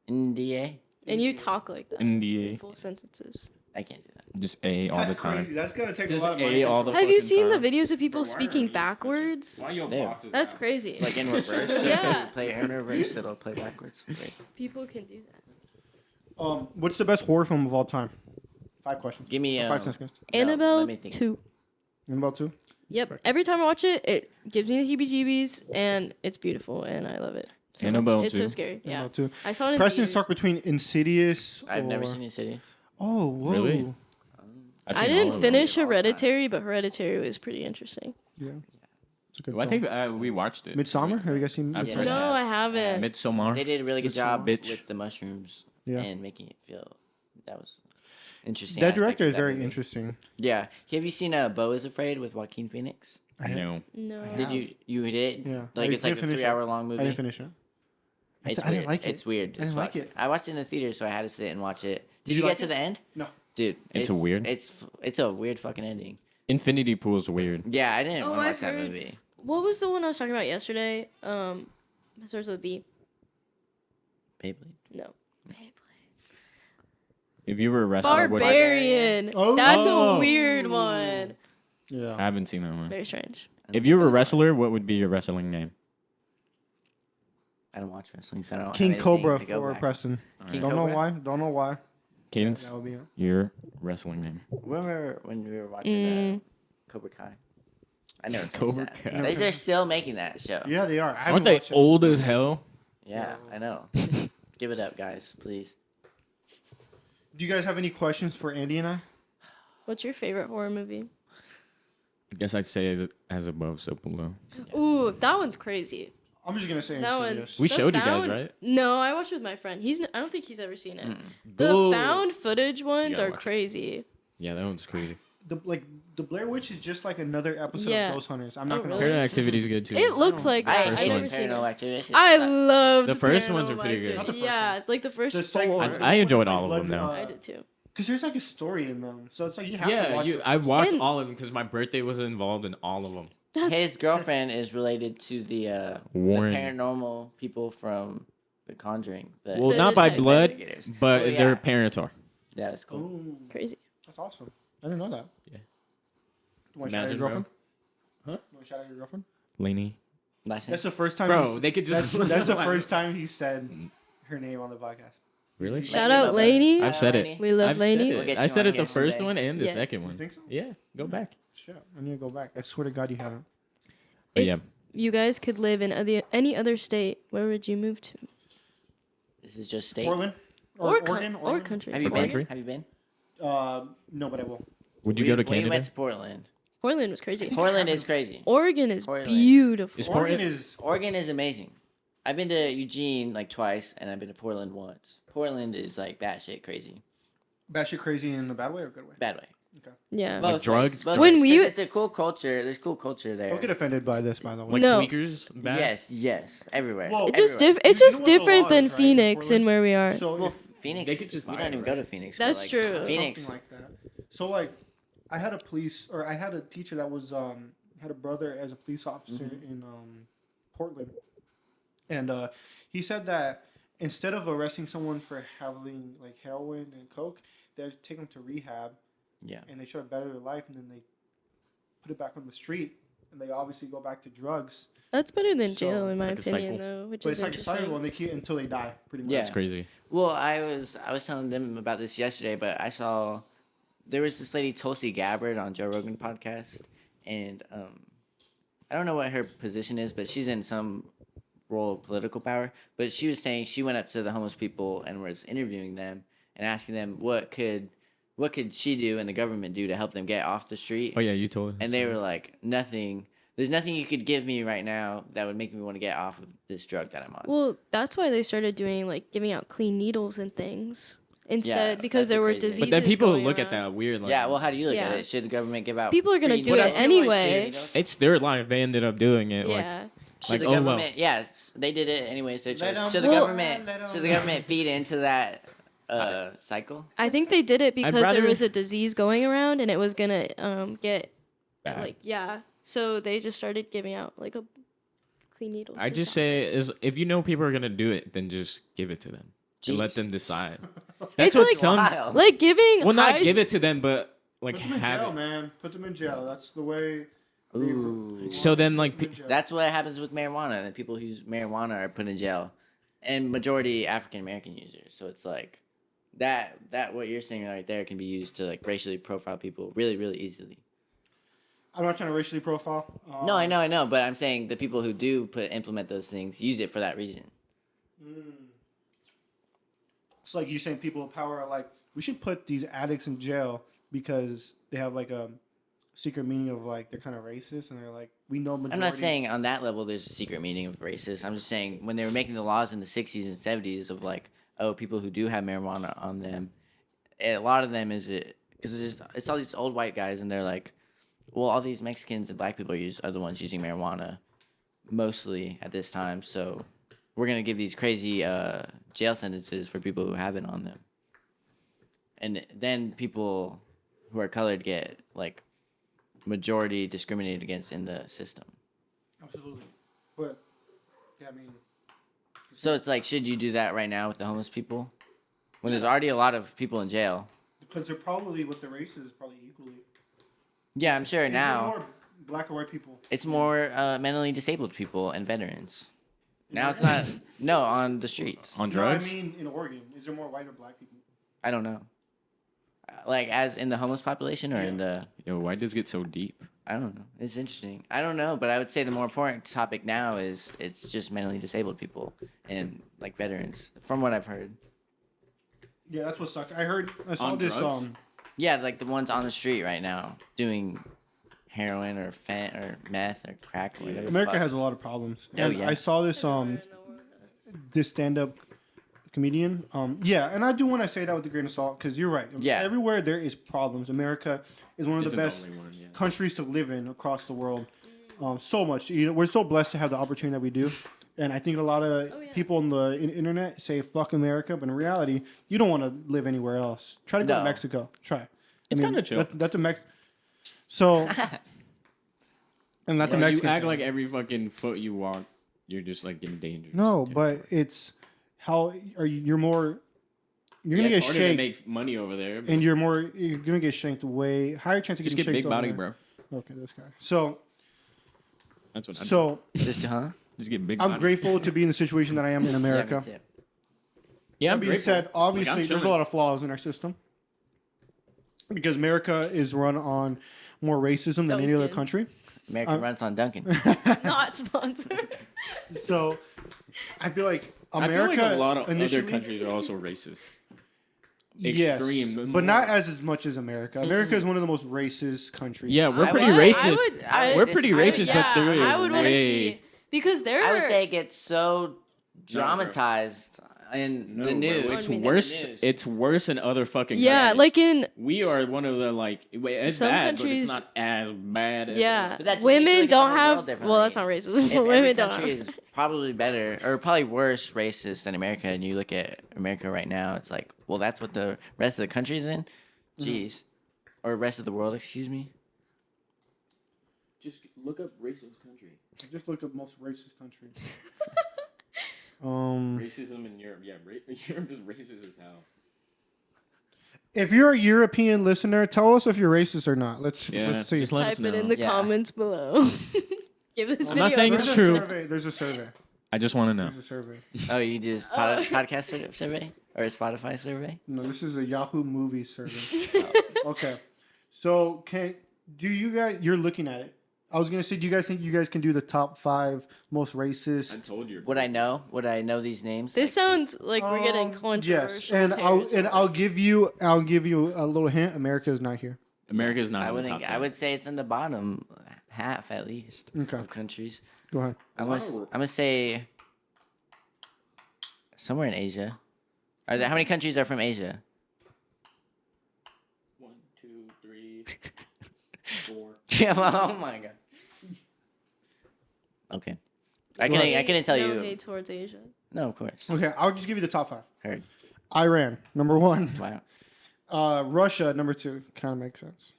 India. And you talk like that. India. In full sentences. I can't do that. Just A all the That's time. crazy. That's gonna take Just a lot of A money. all the Have you fucking seen the time. videos of people Bro, why are speaking you such a- backwards? Why your Yeah. boxes That's down? crazy. Like in reverse. So Yeah. if you play in reverse, it'll play backwards. Great. People can do that. What's the best horror film of all time? 5 questions. Give me Or 5 seconds. no, Annabelle let me think. 2. Annabelle 2. Yep. Every time I watch it, it gives me the heebie-jeebies, and it's beautiful, and I love it. So Annabelle much. It's so 2. scary. Yeah. Annabelle 2. I saw it in Preston theaters. start between Insidious. I've never or- seen Insidious. Oh, whoa. Really? I've I seen all didn't of them. finish all the time. Hereditary, but Hereditary was pretty interesting. Yeah. It's a good Well, I film. think we watched it. Midsummer? Have you guys seen I've Yeah. tried No, that. I haven't. Midsommar. They did a really good This job bitch. with the mushrooms Yeah. and making it feel that was interesting. That aspect director of is that very movie. interesting. Yeah. Have you seen Beau is Afraid with Joaquin Phoenix? I have- No. No. I Did have. you did? Yeah. Like I it's like a didn't finish it. 3-hour long movie. I didn't finish it. It's I didn't weird. like it. It's weird. I as didn't like fuck. it. I watched it in the theater, so I had to sit and watch it. Did you you like get to it? the end? No. Dude, It's a weird? It's a weird fucking ending. Infinity Pool is weird. Yeah, I didn't Oh, want to I've watch that heard- movie. What was the one I was talking about yesterday? It starts with a B. Beyblade. No. Beyblades. If you were a wrestler, what? Barbarian. Oh. That's Oh. a weird one. I Yeah. haven't seen that one. Very strange. If you were a wrestler, what would be your wrestling name? I don't watch wrestling, so I don't. have King anything Cobra to go for back. Preston. King Don't know Cobra? why. Don't know why. Cadence, That would be it. your wrestling name. Remember when we were watching Cobra Kai? I never finished Cobra that. Kai. They're still making that show. Yeah, they are. I Aren't haven't they watched it. old as hell? Yeah, I know. Give it up, guys, please. Do you guys have any questions for Andy and I? What's your favorite horror movie? I guess I'd say as above, so below. Ooh, that one's crazy. I'm just gonna say That one. Insidious. We The showed you guys, found- right? No, I watched with my friend. I don't think he's ever seen it. The Go. found footage ones gotta are watch it. crazy. Yeah, that one's crazy. The Blair Witch is just like another episode Yeah. of Ghost Hunters. I'm not Oh, gonna really? Paranormal Activity is good too. It looks like I that. first I've one. never seen Paranormal it. Activity. That shit I sucks. love The first ones are Paranormal pretty good. Activity. Not the first Yeah, one. it's like the first The second four. one. I enjoyed Like all of them now. I did too. Because there's like a story in them, so it's like you have to Yeah, watch it. I watched And- all of them because my birthday was involved in all of them. That's His girlfriend is related to the Warren. paranormal people from The Conjuring. Well, The not by detectives. blood, Investigators. but Oh, yeah. their parents are. Yeah, that's cool. Oh, crazy. that's awesome. I didn't know that. Yeah. You want to shout out your Imagine, bro. girlfriend? Huh? You want to shout out your girlfriend? Lainey. Nice. That's the first time. Bro, he's- they could just. That's the first time he said her name on the podcast. Really? Shout Lainey out loves Lainey. that. I've said it. Lainey. We love I've Lainey. said We'll it. get I you said on it the here first someday. one and the Yes. second You one. think so? Yeah, go back. Shit, I need to go back. I swear to God, you haven't. But If yeah, you guys could live in any other state, where would you move to? This is just state. Portland Or Oregon. or country? Have you Or been? country? Have you been? No, but I will. would you go to We Canada? went to Portland. Portland was crazy. Portland is crazy. Oregon is Portland. beautiful. Is Oregon Portland- is Oregon is amazing. I've been to Eugene like twice, and I've been to Portland once. Portland is like batshit crazy. batshit crazy in a bad way or good way. Bad way. Yeah. Both drugs? ways, both When ways, we- 'cause it's a cool culture. There's cool culture there. Don't get offended by this, by the way. Like No. tweakers? Back? Yes, everywhere. Well, It's just everywhere. it's You just know what the different law than is, right, in Phoenix and Portland? where we are. So Well, if Phoenix. they could just we buy don't it, even go right? to Phoenix. That's but, like, true. Phoenix. something like that. So like, I had a teacher that was had a brother as a police officer in Portland, and he said that instead of arresting someone for having like heroin and coke, they'd take them to rehab Yeah. and they try to better their life, and then they put it back on the street, and they obviously go back to drugs. That's better than So, jail, in my it's like a opinion, cycle. though, which But is it's like a cycle, interesting. and they keep until they die, pretty much. Yeah. That's crazy. Well, I was telling them about this yesterday, but I saw there was this lady Tulsi Gabbard on Joe Rogan podcast, and I don't know what her position is, but she's in some role of political power. But she was saying she went up to the homeless people and was interviewing them and asking them what could she do and the government do to help them get off the street. Oh yeah, you told us. And they were like, nothing. There's nothing you could give me right now that would make me want to get off of this drug that I'm on. Well, that's why they started doing like giving out clean needles and things instead Yeah, because that's there the were crazy thing. diseases. But then people going look at around. that weird. Like, Yeah, well, how do you look Yeah. at it? Should the government give out? People are gonna free do But it I feel like anyway. needles? it's their life. They ended up doing it. Like, Yeah. Should Like, the oh, well. government? Yes, they did it anyways. Their Let choice. 'em- Should the Well- government? let 'em- Should the government feed into that cycle? I think they did it because rather- there was a disease going around and it was gonna get bad. like so they just started giving out like a clean needles. I to just stop. say is if you know people are gonna do it, then just give it to them and let Jeez. them decide. It's That's what like- some. Wild. like giving Well, not high give s- it to them, but like Put them in have jail, it. man. Put them in jail. That's the way. Ooh. So then, like, Put them in jail. That's what happens with marijuana. The people who use marijuana are put in jail, and majority African American users. So it's like that what you're saying right there can be used to like racially profile people really easily. I'm not trying to racially profile. No, I know, but I'm saying the people who do implement those things use it for that reason. It's like you saying people with power are like, we should put these addicts in jail because they have like a secret meaning of like they're kind of racist, and they're like, we know majority. I'm not saying on that level there's a secret meaning of racist. I'm just saying when they were making the laws in the 60s and 70s of like, oh, people who do have marijuana on them, a lot of them is it because it's all these old white guys and they're like, well, all these Mexicans and black people are the ones using marijuana mostly at this time, so we're gonna give these crazy jail sentences for people who have it on them, and then people who are colored get like majority discriminated against in the system. Absolutely, but yeah, I mean, So it's like, should you do that right now with the homeless people when there's already a lot of people in jail? because they're probably with the races probably equally. Yeah, I'm sure Is it now more black or white people? it's more mentally disabled people and veterans. Now it's not on the streets. On No, drugs. I mean in Oregon, is there more white or black people? I don't know. Like as in the homeless population or in the Yo, why does it get so deep? I don't know. It's interesting. I don't know, but I would say the more important topic now is it's just mentally disabled people and like veterans, from what I've heard. Yeah, that's what sucks. I saw On this drugs? Yeah, like the ones on the street right now doing heroin or meth or crack or whatever. America has a lot of problems. Oh, And yeah. I saw this this stand-up comedian. Yeah, and I do want to say that with a grain of salt because you're right. Yeah. Everywhere there is problems. America is one of the Isn't best only one, yeah. countries to live in across the world. So much. We're so blessed to have the opportunity that we do. And I think a lot of people on the internet say "fuck America," but in reality, you don't want to live anywhere else. Try to go to No. Mexico. Try. It's kinda chill. That's a So. And that's a Bro, you Mexican. act thing. like every fucking foot you walk, you're just like in danger. No, but it's how are you? You're more. You're gonna get it's harder to shanked, make money over there. and you're gonna get shanked way higher chance of just getting get shanked big body, over bro. there. Okay, this guy. So That's what. Just just get big. I'm body. grateful to be in the situation that I am in America. Yeah, me too. Yeah, That I'm being grateful. said, obviously Like, I'm there's a chilling. lot of flaws in our system because America is run on more racism than any other Duncan. country. America runs on Duncan. Not sponsored. So I feel like I America feel like a lot of initially, other countries are also racist. yes, extreme, but not as much as America. America is one of the most racist countries. Yeah, we're I pretty would- racist. I We're would pretty disagree. racist, but there is I would want to way. see because there. I would say it gets so bro. dramatized in No, the bro, news. it's I mean, worse. in the news. It's worse in other fucking. Yeah, countries. like in we are one of the like. It's Some bad, countries- but it's not as bad. As yeah, But that just makes you women look at the don't whole have. world Well, that's not differently. racist. If But every women don't. country Have. is probably better or probably worse racist than America, and you look at America right now, it's like, well, that's what the rest of the country's in. Jeez, or rest of the world, excuse me. Just look up racist country. Just look up most racist countries. Racism in Europe. Yeah, Europe is racist as hell. If you're a European listener, tell us if you're racist or not. Let's Yeah, see. just let us Type it know. in the Yeah. comments below. Give this I'm video. not saying a it's There's thumbs a true. up. survey. There's a survey. I just want to know. There's a survey. Oh, you just podcast survey or a Spotify survey? No, this is a Yahoo movie survey. Okay. So you're looking at it. I was gonna say, do you guys think you guys can do the top 5 most racist? I told you. Would I know? Would I know these names? This sounds like we're getting controversial. Yes, and I'll give you a little hint. America is not here. America is not I in the wouldn't. top I 10. would say it's in the bottom half at least Okay. of countries. Go ahead. I'm gonna say somewhere in Asia. How many countries are from Asia? 1, 2, 3, 4. Yeah. Oh my god. Okay. I couldn't tell no you. hate towards Asia. No, of course. Okay, I'll just give you the top 5. Heard. Iran, number 1. Wow. Russia, number 2. Kind of makes sense.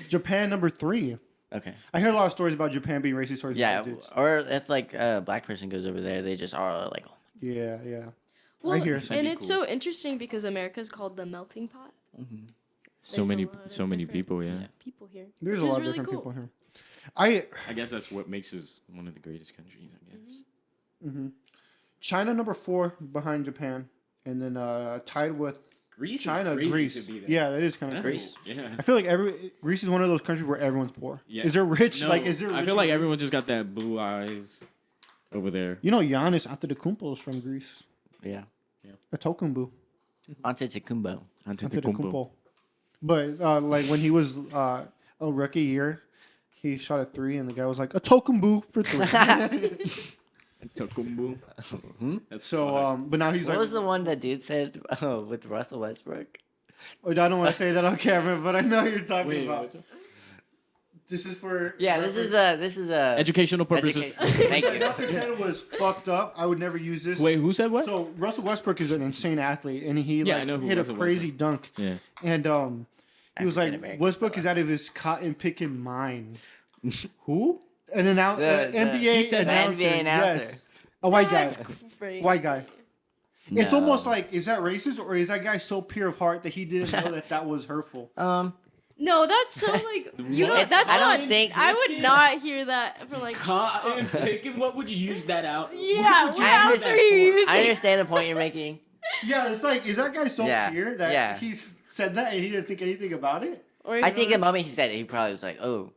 Japan, number 3. Okay. I hear a lot of stories about Japan being racist towards Yeah. black dudes. Or if like a black person goes over there, they just are like, Yeah, yeah. Well, hear and something it's so interesting because America's called the melting pot. So There's many, a lot of so many different- people. Yeah. People here. There's a which lot is of really different cool. people here. I I guess that's what makes us one of the greatest countries. I guess. China number 4 behind Japan, and then tied with Greece. China, is crazy Greece. To be there. Yeah, that is kind of That's Greece. Greece. Cool. Yeah. I feel like Greece is one of those countries where everyone's poor. Yeah. Is there rich? No, Like, is there? I rich feel in like Greece? everyone just got that blue eyes over there. You know, Giannis Antetokounmpo is from Greece. yeah. A Tokumbu. Antetokounmpo. Antetokounmpo. But like when he was a rookie year, he shot a 3, and the guy was like, a Tokumbu for 3. Antetokounmpo. That's So, fucked. but now he's What like, was the one that dude said with Russell Westbrook? oh, I don't want to say that on camera, but I know who you're talking Wait, about. This is for Yeah, this is a educational purposes. education. Thank you. What they said was fucked up. I would never use this. Wait, who said what? So Russell Westbrook is an insane athlete, and he Yeah, I like know who hit a Russell crazy dunk, yeah. and he was like, African-American Westbrook fella. is out of his cotton picking mind. Who? And then now The- NBA he said that? announcer, NBA announcer. yes, a white guy, That's crazy. white guy. It's No. almost like, is that racist, or is that guy so pure of heart that he didn't know that was hurtful? No, that's so like you know. What? That's I not. don't think- I would not hear that for like. Cotton picking? What would you use that out? Yeah, What would what you else use are that you for? using? I understand the point you're making. Yeah, it's like, is that guy so Yeah, pure that yeah. he said that and he didn't think anything about it? Or I think the moment he said it, he probably was like, "Oh,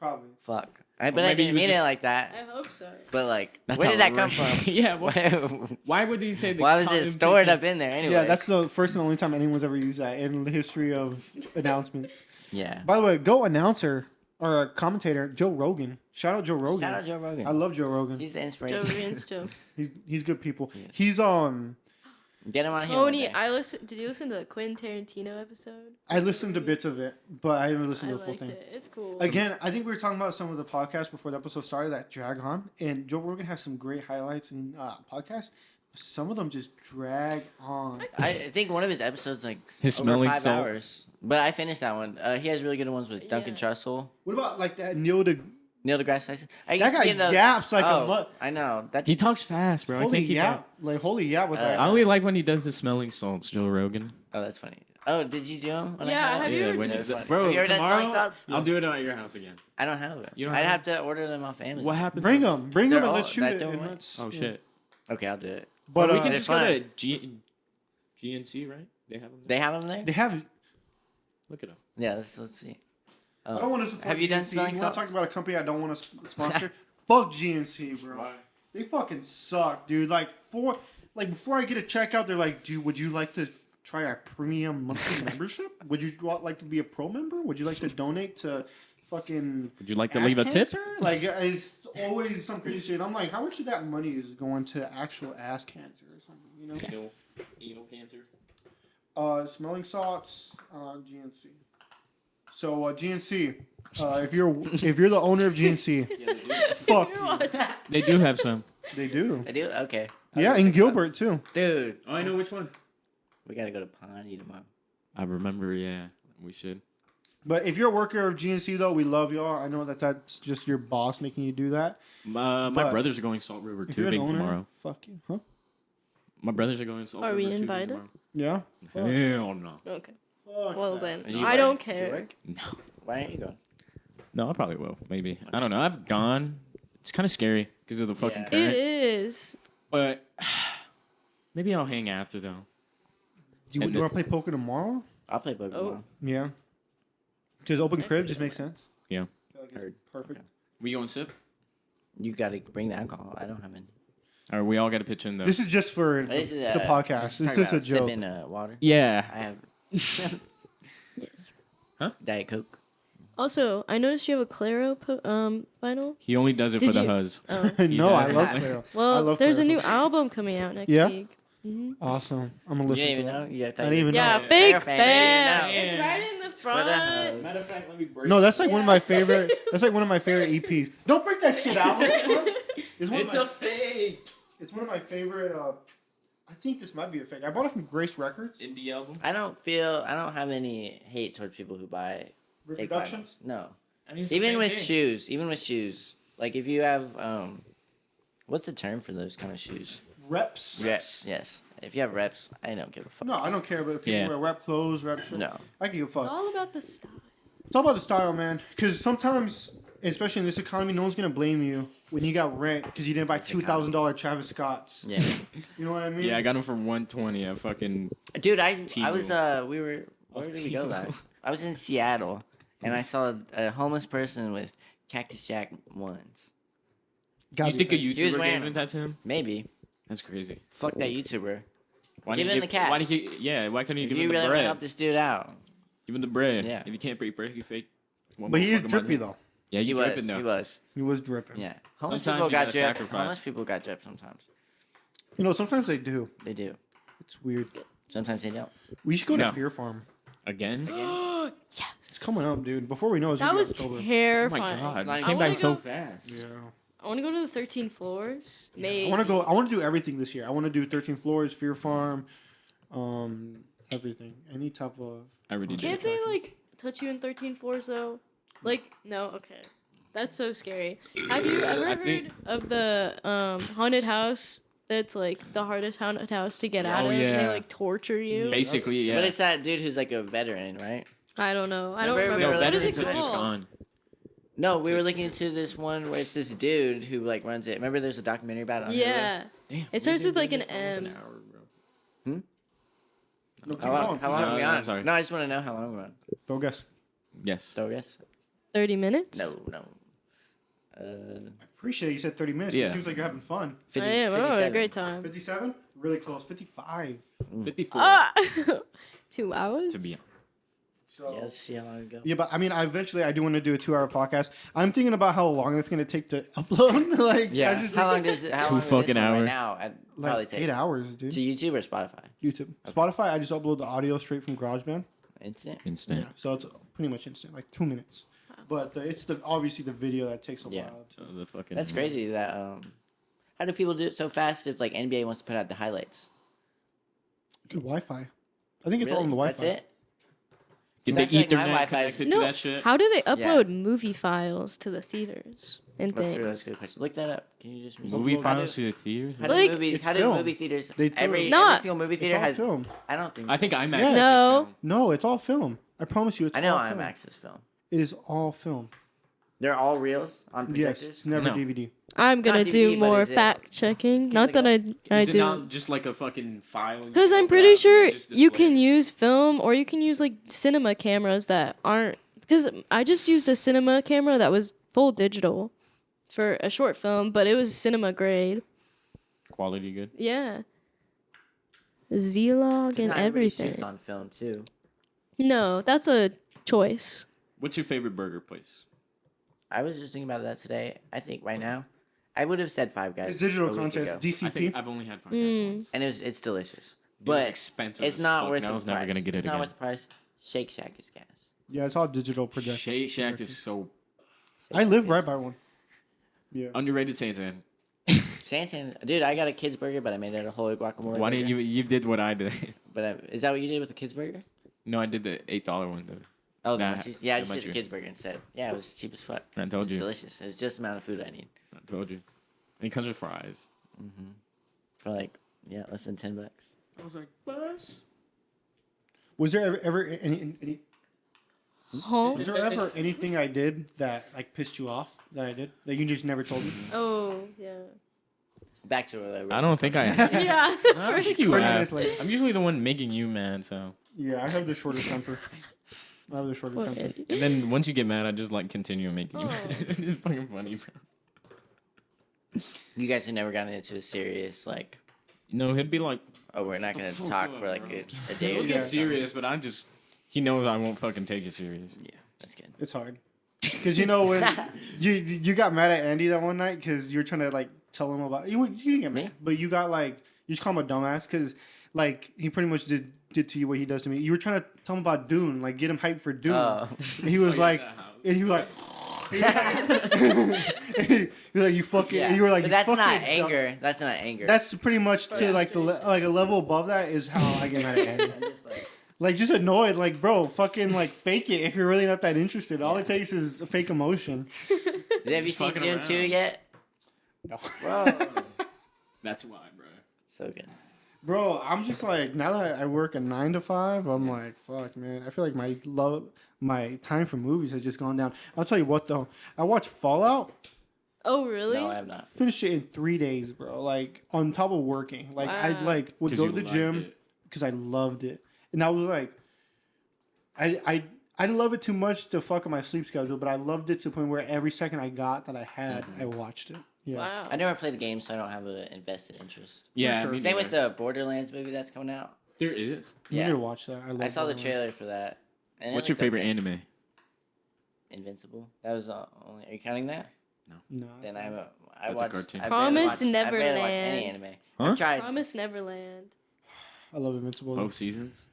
Probably. fuck." But I maybe didn't he was mean it just- like that. I hope so. But like, That's where did that come outrageous. from? Yeah. Why would he say? Why was it stored up in there anyway? Yeah, that's the first and only time anyone's ever used that in the history of announcements. Yeah. By the way, go announcer or commentator Joe Rogan. Shout out Joe Rogan. Shout out Joe Rogan. I love Joe Rogan. He's the Joe inspiration. Rian's Joe. He's good people. Yeah. He's Get him on here. one Tony, day. did you listen to the Quentin Tarantino episode? I listened to bits of it, but I didn't listen I to the full liked thing. it. It's cool. Again, I think we were talking about some of the podcasts before the episode started that drag on, and Joe Rogan has some great highlights in podcasts. But some of them just drag on. I think one of his episodes like His over smelling 5 salt. hours. But I finished that one. He has really good ones with Duncan Yeah. Trussell, What about like that Neil Degrasse Tyson. I That used to guy be in those- yaps like a oh, mud. I know that. He talks fast, bro. I Holy think he yap, like holy yap with that. I only like when he does the smelling salts, Joe Rogan. Oh, that's funny. Oh, did you do them? Yeah, have you ever when done he's- That's funny. bro, Have you ever done tomorrow smelling salts? I'll do it at your house again. I don't have it. You don't I'd have have to order them off Amazon. What happened? Bring them, They're and all- let's shoot that it. don't and work. let's- Oh yeah. shit. Okay, I'll do it. But we uh, can They're just go fun. to GNC, right? They have them. They have them there. they have. Look it up. Yeah, let's see. I don't want to support. Have you done GNC. smelling You want to salts? talk about a company I don't want to sponsor? Fuck GNC, bro. They fucking suck, dude. Like before I get a checkout, they're like, "Dude, would you like to try our premium monthly membership? Would you like to be a pro member? Would you like to donate to fucking Would you like to ass leave a tip? cancer?" Like it's always some crazy shit. I'm like, how much of that money is going to actual ass cancer or something? You know? Anal cancer. Smelling salts, GNC. So GNC, if you're the owner of GNC, Yeah, they do. fuck You you. watch that. They do have some. They do. I do. Okay. Yeah, in Gilbert too. Dude, Oh, I know which one. we gotta go to Pawnee tomorrow. I remember. Yeah, we should. But if you're a worker of GNC though, we love y'all. I know that that's just your boss making you do that. My But brothers are going Salt River If you're an tubing owner, tomorrow. fuck you, huh? My brothers are going Salt Are River we tubing invited? tomorrow. Yeah. Fuck. Hell no. Okay. Fuck Well that. then, Are you I work? don't Do you care. work? No. Why aren't you going? No, I probably will. Maybe. I don't know. I've gone. It's kind of scary because of the fucking Yeah. It current. is. But maybe I'll hang after though. Do you want to play poker tomorrow? I'll play Bogus. Oh. Yeah. Because open crib just makes sense. Yeah. I feel like it's Heard. perfect. Okay. We going sip? You gotta bring the alcohol. I don't have any. Or we all got to pitch in though. This is just for This is, the podcast. talking It's just a about joke. Sipping water. Yeah. I have Yes. Diet Coke. Also, I noticed you have a Claro vinyl. He only does it Did for the you- huzz. Oh. No, I does love that. Claro. I Well, love there's a Claro. new album coming out next Yeah? week. hmm Awesome. I'm gonna You listen didn't to even that. know? Yeah, I didn't even Yeah, know. big Claro fan. fan. Yeah. It's right in the For front. the Matter of fact, let me break. No, that's like one of Yeah. my favorite. That's like one of my favorite EPs. Don't break that shit out. It's one of It's my, a fake It's one of my favorite. I think this might be a fake. I bought it from Grace Records. indie album. I don't have any hate towards people who buy fake Reproductions. vinyls. No. I mean, it's the Even same with thing. shoes. Like if you have what's the term for those kind of shoes? Reps. Reps, yes. If you have reps, I don't give a fuck. No, I don't care about if people Yeah. wear rep clothes, rep shit. No. I can give a It's fuck. all about the style. It's all about the style, man. Because sometimes, especially in this economy, no one's gonna blame you when you got rent because you didn't buy This $2,000 Travis Scotts. Yeah. You know what I mean? Yeah, I got him for 120 at fucking. Dude, I T-Mobile. was we were where did we go T-Mobile. last? I was in Seattle and I saw a homeless person with Cactus Jack ones. Gotta You be think a fake. He was YouTuber wearing gave that to him? Maybe. That's crazy. Fuck that YouTuber. Why Give didn't him the cash. Why did he? Yeah, why couldn't you If give you him really the want to bread? help this dude out. Give him the bread. Yeah. If you can't break bread, you fake. one But he is motherfucker drippy money. though. Yeah, He you was. dripping though. He was. He was dripping. Yeah. Homeless Sometimes people you got gotta drip. sacrifice. Homeless people got drip sometimes. You know, sometimes they do. They do. It's weird. Sometimes they don't. We should go to No. Fear Farm. Again? It's coming up, dude. Before we know, it's That gonna be was October. Oh my terrifying. god, not it even- came I by wanna so go- fast. Yeah. I want to go to the 13 floors. Maybe. I want to go. I want to do everything this year. I want to do 13 floors, Fear Farm, everything. Any type of. I already did. Can't they like touch you in 13 floors though? Like no, okay. That's so scary. Have you ever I heard think- of the haunted house? That's like the hardest haunted house to get out Oh, of. And they yeah. like torture you. Basically, yeah. But it's that dude who's like a veteran, right? I don't know. I don't Remember we remember. were What is looking it into veterans are just called? gone. No, we were looking into this one where it's this dude who like runs it. Remember, there's a documentary about it. On Hulu? Yeah. Damn, It starts we've with, been like, doing an this for almost M. hour, bro. No, keep How long? going. How long No, are we no, on? I'm sorry. No, I just want to know how long we're on. Go guess. Yes. So yes. 30 minutes? No. Appreciate it. You said 30 minutes. Yeah. It seems like you're having fun. 50, I am. I'm having a 57. great time. 57? Really close. 55. 54 Ah! 2 hours? to be honest. So Yeah, let's see how long it goes. yeah, but I mean, I do want to do a 2-hour podcast. I'm thinking about how long it's gonna take to upload. like, Yeah. I just How long think- does it? How Two long will this fucking one right hours. now? I'd probably like take 8 hours, dude. to YouTube or Spotify. YouTube, Spotify. I just upload the audio straight from GarageBand. Instant. Instant. Yeah, so it's pretty much instant, like 2 minutes. But it's obviously the video that takes a Yeah. while. So the fucking. That's crazy. That how do people do it so fast? If like NBA wants to put out the highlights, Good Wi-Fi. I think it's all Really? on the Wi-Fi. That's it. Get 'Cause I the feel like my Ethernet Wi-Fi is- connected to No, that shit. how do they upload movie files to the theaters and That's a things? good question. Look that up. Can you just Movie How files do, to the theaters. how do Like, movies? it's How do film. movie theaters? They do Every it. Not- single movie It's theater all has. film. I don't think. I think IMAX. Yeah. is just No. film. No, it's all film. I promise you, it's I know all film. IMAX is film. It is all film. They're all reels on Yes, projectors. it's never No. DVD. I'm gonna Not do DVD, but more is it- fact checking. Can you Not look that it I Is it do. not just like a fucking file? you Because I'm open pretty up and sure then just you display can it? use film or you can use like cinema cameras that aren't. Because I just used a cinema camera that was full digital for a short film, but it was cinema grade. Quality good. Yeah. Z-Log 'Cause and not everybody shoots everything. on film too. No, that's a choice. What's your favorite burger place? I was just thinking about that today. I think right now, I would have said Five Guys. It's digital a week content. ago. I DCP. think I've only had Five Guys Mm. once. And it's delicious, It was but expensive. it's as not fuck, worth and the I was price. never gonna get it It's not again. worth the price. Shake Shack is gas. Yeah, it's all digital projection. Shake Shack is so I live right by one. Yeah. underrated. Santan. Santan, dude, I got a kids burger, but I made it a whole guacamole. Why didn't burger. you? You did what I did. But is that what you did with the kids burger? No, I did the $8 one though. Oh, the Nah, munchies? Yeah, I the just did the munchie. kids burger instead. Yeah, it was cheap as fuck. I told It's you. delicious. It's just the amount of food I need. I told you. And it comes with fries. For like, less than $10. I was like, bus. Was there ever any Huh? was there ever anything I did that like pissed you off that I did that you just never told me? Oh, yeah. Back to what I don't think I. Yeah. I don't think you 30 have. minutes later. I'm usually the one making you mad, so. Yeah, I have the shorter temper. I have the shorter Poor temper. Eddie. And then once you get mad, I just like continue making you Oh. mad. It's fucking funny, bro. You guys have never gotten into a serious, like, No, he'd be like, oh, we're not going to Fuck talk up, for like bro. a day or we'll two. get serious, but I just. He knows I won't fucking take it serious. Yeah, that's good. It's hard. Because you know when you got mad at Andy that one night because you were trying to like tell him about you didn't get mad, Me? but you got like you just call him a dumbass because like he pretty much did to you what he does to me. You were trying to tell him about Dune, like get him hyped for Dune. Oh. And he was Oh, yeah, like, that house. and he was like. he was like, you fucking. Yeah. You were like, but you that's fucking not dumb. anger. That's not anger. That's pretty much to like like a level above that is how I get mad at Andy. I'm just like, Like just annoyed, like bro, fucking like fake it if you're really not that interested. All Yeah. it takes is a fake emotion. have you Just seen fucking Dune 2 around. yet? No. Bro. That's why, bro. So good. Bro, I'm just like now that I work a 9 to 5, I'm like fuck man. I feel like my time for movies has just gone down. I'll tell you what though, I watched Fallout, Oh, really? No, I have not. finished it in 3 days, bro. Like on top of working, like I Wow. like would 'Cause go you to the liked gym it. because I loved it, and I was like, I didn't love it too much to fuck up my sleep schedule, but I loved it to the point where every second I got that I had, I watched it. Yeah. Wow. I never played the game, so I don't have an invested interest. Yeah, sure. me Same with neither. the Borderlands movie that's coming out. There is. You Yeah. need to watch that. I, love I saw the Borderlands. trailer for that. and it What's your looked favorite okay. anime? Invincible. That was the only. Are you counting that? No. Then I That's a watched. cartoon. I Promise barely watched any Neverland. anime. Huh? I've tried. Promise Neverland. I love Invincible. Both seasons?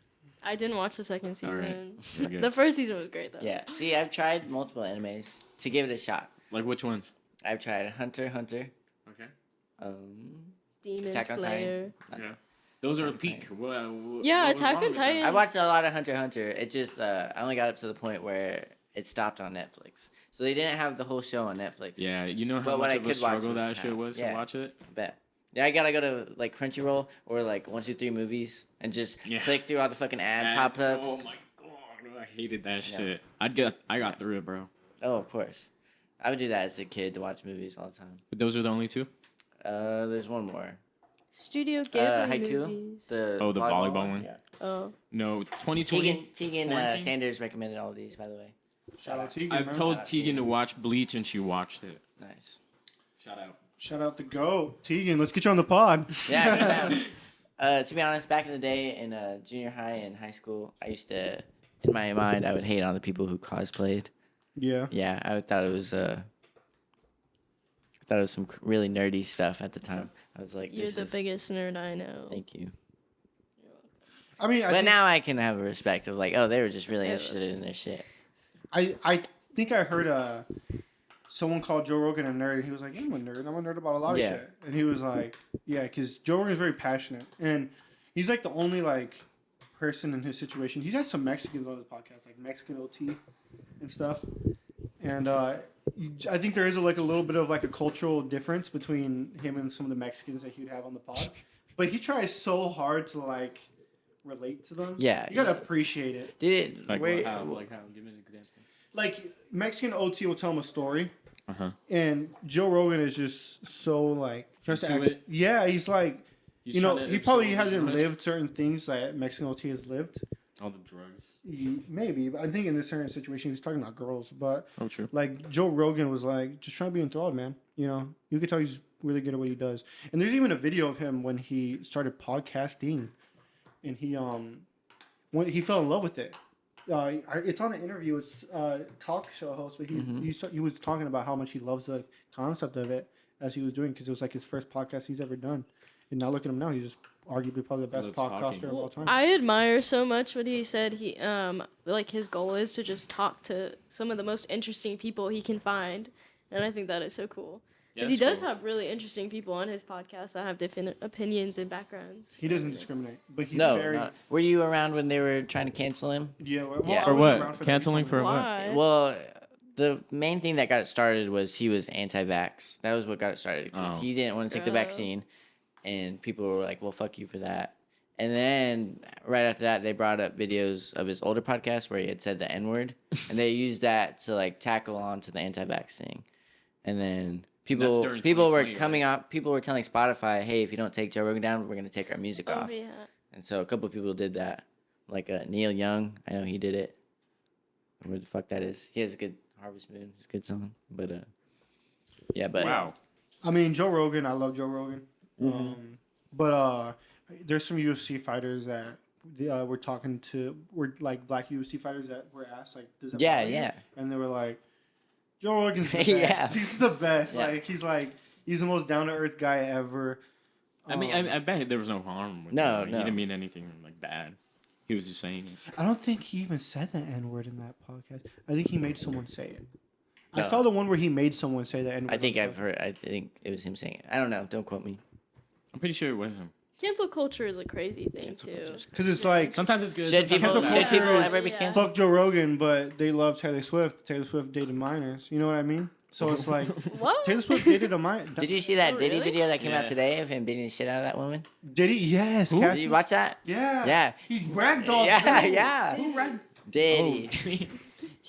I didn't watch the second season. Alright. You're good. The first season was great though. Yeah. See, I've tried multiple animes to give it a shot. Like which ones? I've tried Hunter x Hunter. Okay. Demon Attack on Slayer. Yeah. Those are Attack on peak. Yeah, what was Attack wrong on with that? Titan. I watched a lot of Hunter x Hunter. It just I only got up to the point where it stopped on Netflix. So they didn't have the whole show on Netflix. Yeah, you know how But what much I of a could watch struggle was that shit half. was Yeah. to watch it? I bet. Yeah, I gotta go to like Crunchyroll or like 123 Movies and just Yeah. click through all the fucking ad Ads, pop-ups. Oh my god, I hated that Yeah. shit. I got through it, bro. Oh, of course. I would do that as a kid to watch movies all the time. But those are the only two? There's one more. Studio Ghibli Haiku. movies. The Oh, the volleyball one? Yeah. Oh. No, 2020. Tegan Quarantine? Sanders recommended all these, by the way. Shout out to you. I've man. told Shout out to Tegan you. to watch Bleach and she watched it. Nice. Shout out. Shout out to Go Tegan. Let's get you on the pod. Yeah. To be honest, back in the day in junior high and high school, I used to, in my mind, I would hate on the people who cosplayed. Yeah. Yeah, I thought it was some really nerdy stuff at the time. I was like, You're the biggest nerd I know. Thank you. I mean, But now I can have a respect of like, oh, they were just really interested in their shit. I think I heard someone called Joe Rogan a nerd, and he was like, I'm a nerd. I'm a nerd about a lot of shit. And he was like, yeah, because Joe Rogan is very passionate, and he's like the only like person in his situation. He's had some Mexicans on his podcast, like Mexican OT and stuff. And I think there is like a little bit of like a cultural difference between him and some of the Mexicans that he would have on the pod. But he tries so hard to like relate to them. Yeah, you gotta appreciate it. Did Like where, how? Like how? Give me an example. Like Mexican OT will tell him a story, Uh-huh. and Joe Rogan is just so like tries to Into act. it? Yeah, he's like, He's you know, trying to he probably absorb hasn't as much- lived certain things that Mexican OT has lived. all the drugs. Maybe, but I think in this certain situation, he was talking about girls, but Oh, true. like Joe Rogan was like just trying to be enthralled, man. You know, you could tell he's really good at what he does. And there's even a video of him when he started podcasting, and when he fell in love with it. It's on an interview with talk show host, but he was talking about how much he loves the concept of it as he was doing, because it was like his first podcast he's ever done. And now look at him now; he's just arguably probably the best Loves talking. podcaster of all time. I admire so much what he said. He like his goal is to just talk to some of the most interesting people he can find, and I think that is so cool. Because he does have really interesting people on his podcast that have different opinions and backgrounds. He doesn't discriminate, but he's no, very. not, were you around when they were trying to cancel him? Yeah, well, Yeah. I For wasn't what? around that. Canceling He told for me. what? Why? Well, the main thing that got it started was he was anti-vax. That was what got it started. 'Cause Oh. he didn't want to take the Oh. vaccine, and people were like, "Well, fuck you for that." And then right after that, they brought up videos of his older podcast where he had said the N-word, and they used that to like tackle on to the anti-vax thing. And then people during were 2020, coming up. People were telling Spotify, "Hey, if you don't take Joe Rogan down, we're gonna take our music Oh off." yeah. And so a couple of people did that, like Neil Young. I know he did it. Where the fuck that is? He has a good Harvest Moon. It's a good song, but yeah, but Wow. I mean, Joe Rogan. I love Joe Rogan. But there's some UFC fighters that were talking to, were like black UFC fighters that were asked, like, does that Yeah, bother you? yeah. And they were like, Joe Rogan's the best. Yeah. He's the best. Yeah. He's the most down to earth guy ever. I mean, I bet there was no harm with No, it. no. He didn't mean anything like bad. He was just saying it. I don't think he even said the N word in that podcast. I think he made someone say it. I No. saw the one where he made someone say the N word. I think I've heard. I think it was him saying it. I don't know. Don't quote me. I'm pretty sure it was him. Cancel culture is a crazy thing too. because it's like Sometimes it's good. Should sometimes people, it's cancel bad. should people culture is- ever be Yeah. canceled? fuck Joe Rogan, but they love Taylor Swift. Taylor Swift dated minors. You know what I mean? So it's like What? Taylor Swift dated a minor. Did you see that Oh, Diddy really? video that came out Yeah. today of him beating the shit out of that woman? Did he? Yes. Who? Did Cassie. you watch that? Yeah. Yeah. He ragdolled. Yeah, her. yeah. Diddy.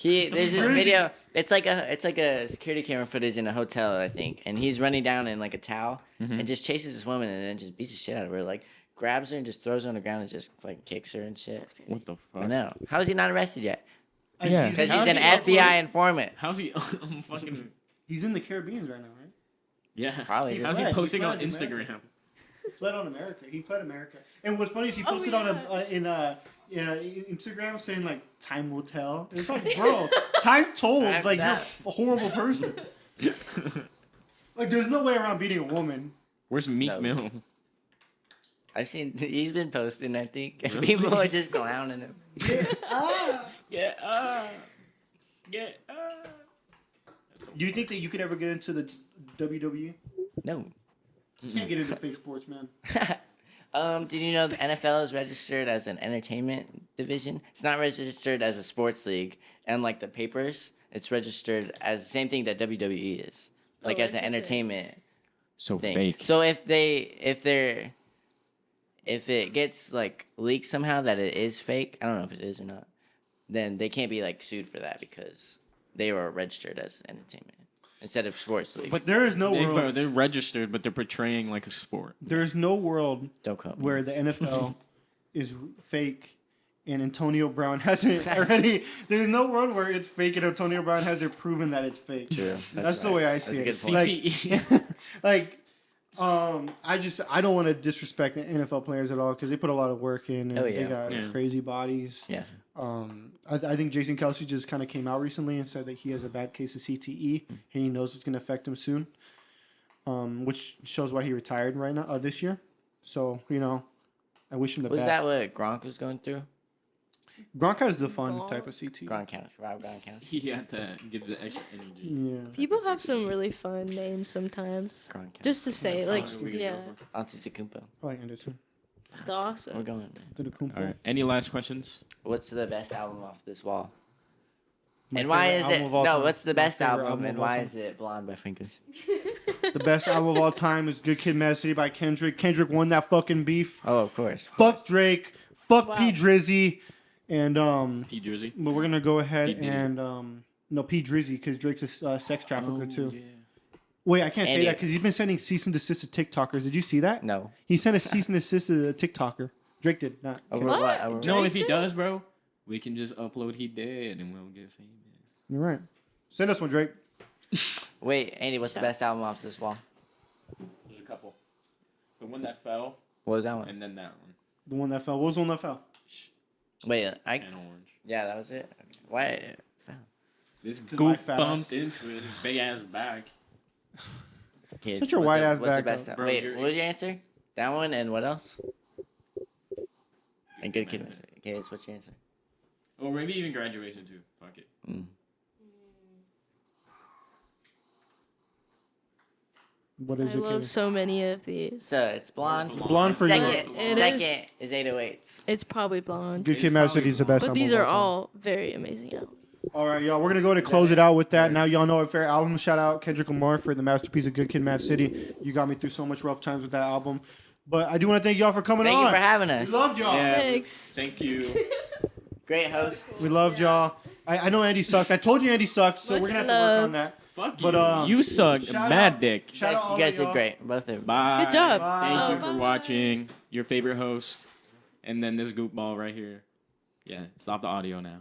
There's this Where is he? video. It's like a security camera footage in a hotel, I think, and he's running down in like a towel and just chases this woman and then just beats the shit out of her, like grabs her and just throws her on the ground and just like kicks her and shit. What the fuck? I know. How is he not arrested yet? And Yeah. Because How's he's an he up FBI with- informant. How's he fucking... He's in the Caribbean right now, right? Yeah. Probably. How's he fled. He posting fled on to America. Instagram? He fled on America. He fled America. And what's funny is he Oh, posted yeah. Instagram saying like time will tell. And it's like, bro, time told. Time's like you're up. a horrible person. Like there's no way around beating a woman. Where's Meek No. Mill? I've seen he's been posting, I think. And Really? people are just clowning him. Get Get That's so Do you think that you could ever get into the WWE? No. You can't get into fake sports, man. Did you know the NFL is registered as an entertainment division? It's not registered as a sports league. And like the papers, it's registered as the same thing that WWE is. Like Oh, as an interesting. entertainment so thing. fake. So if it gets like leaked somehow that it is fake, I don't know if it is or not, then they can't be like sued for that because they were registered as entertainment instead of sports league. But There is no they, world. they're registered, but they're portraying like a sport. There's no world Don't quote me. where the NFL is fake and Antonio Brown hasn't already. There's no world where it's fake and Antonio Brown hasn't proven that it's fake. True. That's the way I see it. That's a good point. Like, I don't want to disrespect the NFL players at all because they put a lot of work in and they got crazy bodies. Yeah. I think Jason Kelsey just kind of came out recently and said that he has a bad case of CTE and he knows it's going to affect him soon. Which shows why he retired right now this year. So I wish him the best. Was that what Gronk was going through? Gronk has the fun type of CTE. Gronk counts. Rob Gronk counts. He had to give the extra energy. Yeah. People have some really fun names sometimes. Gronk counts. Just to say, like, yeah. Antetokounmpo. Probably Anderson. That's awesome. We're going. Antetokounmpo. All right. Any last questions? What's the best album off this wall? My And why favorite is album it? of all No, time. what's the My best favorite album and of all why time. is it Blonde by Fingers? The best album of all time is Good Kid, Mad City by Kendrick. Kendrick won that fucking beef. Oh, of course. Fuck Drake. Fuck Wow. P Drizzy. And P Jersey. but we're gonna go ahead P. Diddy. and no P Drizzy because Drake's a sex trafficker too. Yeah. Wait, I can't say Andy. that because he's been sending cease and desist to TikTokers. Did you see that? No. He sent a cease and desist to a TikToker. Drake did not. Over What? what? Over Drake No, if he did? does, bro, we can just upload he did and we'll get famous. You're right. Send us one, Drake. Wait, Andy, what's the best album off this wall? There's a couple. The one that fell, What was that one? and then that one. The one that fell. What was the one that fell? Wait, And orange. yeah, that was it. Okay. Why? It fell. This 'Cause my goop fat bumped into his big ass back. Kids, Such a what's white the- ass What's the back best? up. Bro, Wait, you're what was your answer? That one and what else? And Good Kid. That's it. Okay, it's what's your answer? Or maybe even graduation too. Fuck it. Mm. What I is it? love so many of these. So it's Blonde. Blonde for Second, you. It second is 808s. It's probably Blonde. Good It's Kid, Mad probably City is the best. But album these of are time. all very amazing albums. All right, y'all. We're gonna go ahead and close it out with that. Now y'all know our favorite album. Shout out Kendrick Lamar for the masterpiece of Good Kid, Mad City. You got me through so much rough times with that album. But I do want to thank y'all for coming Thank on. you for having We us. loved y'all. Yeah. Thanks. Thank you. Great hosts. We loved y'all. I know Andy sucks. I told you Andy sucks, so Much we're gonna have to work love. on that. Fuck But, you. You suck. shout Mad out- dick. Shout out all You guys of did y'all. great. Both of you. Bye. Good job. Thank you Bye. for watching. Your favorite host. And then this goop ball right here. Yeah, stop the audio now.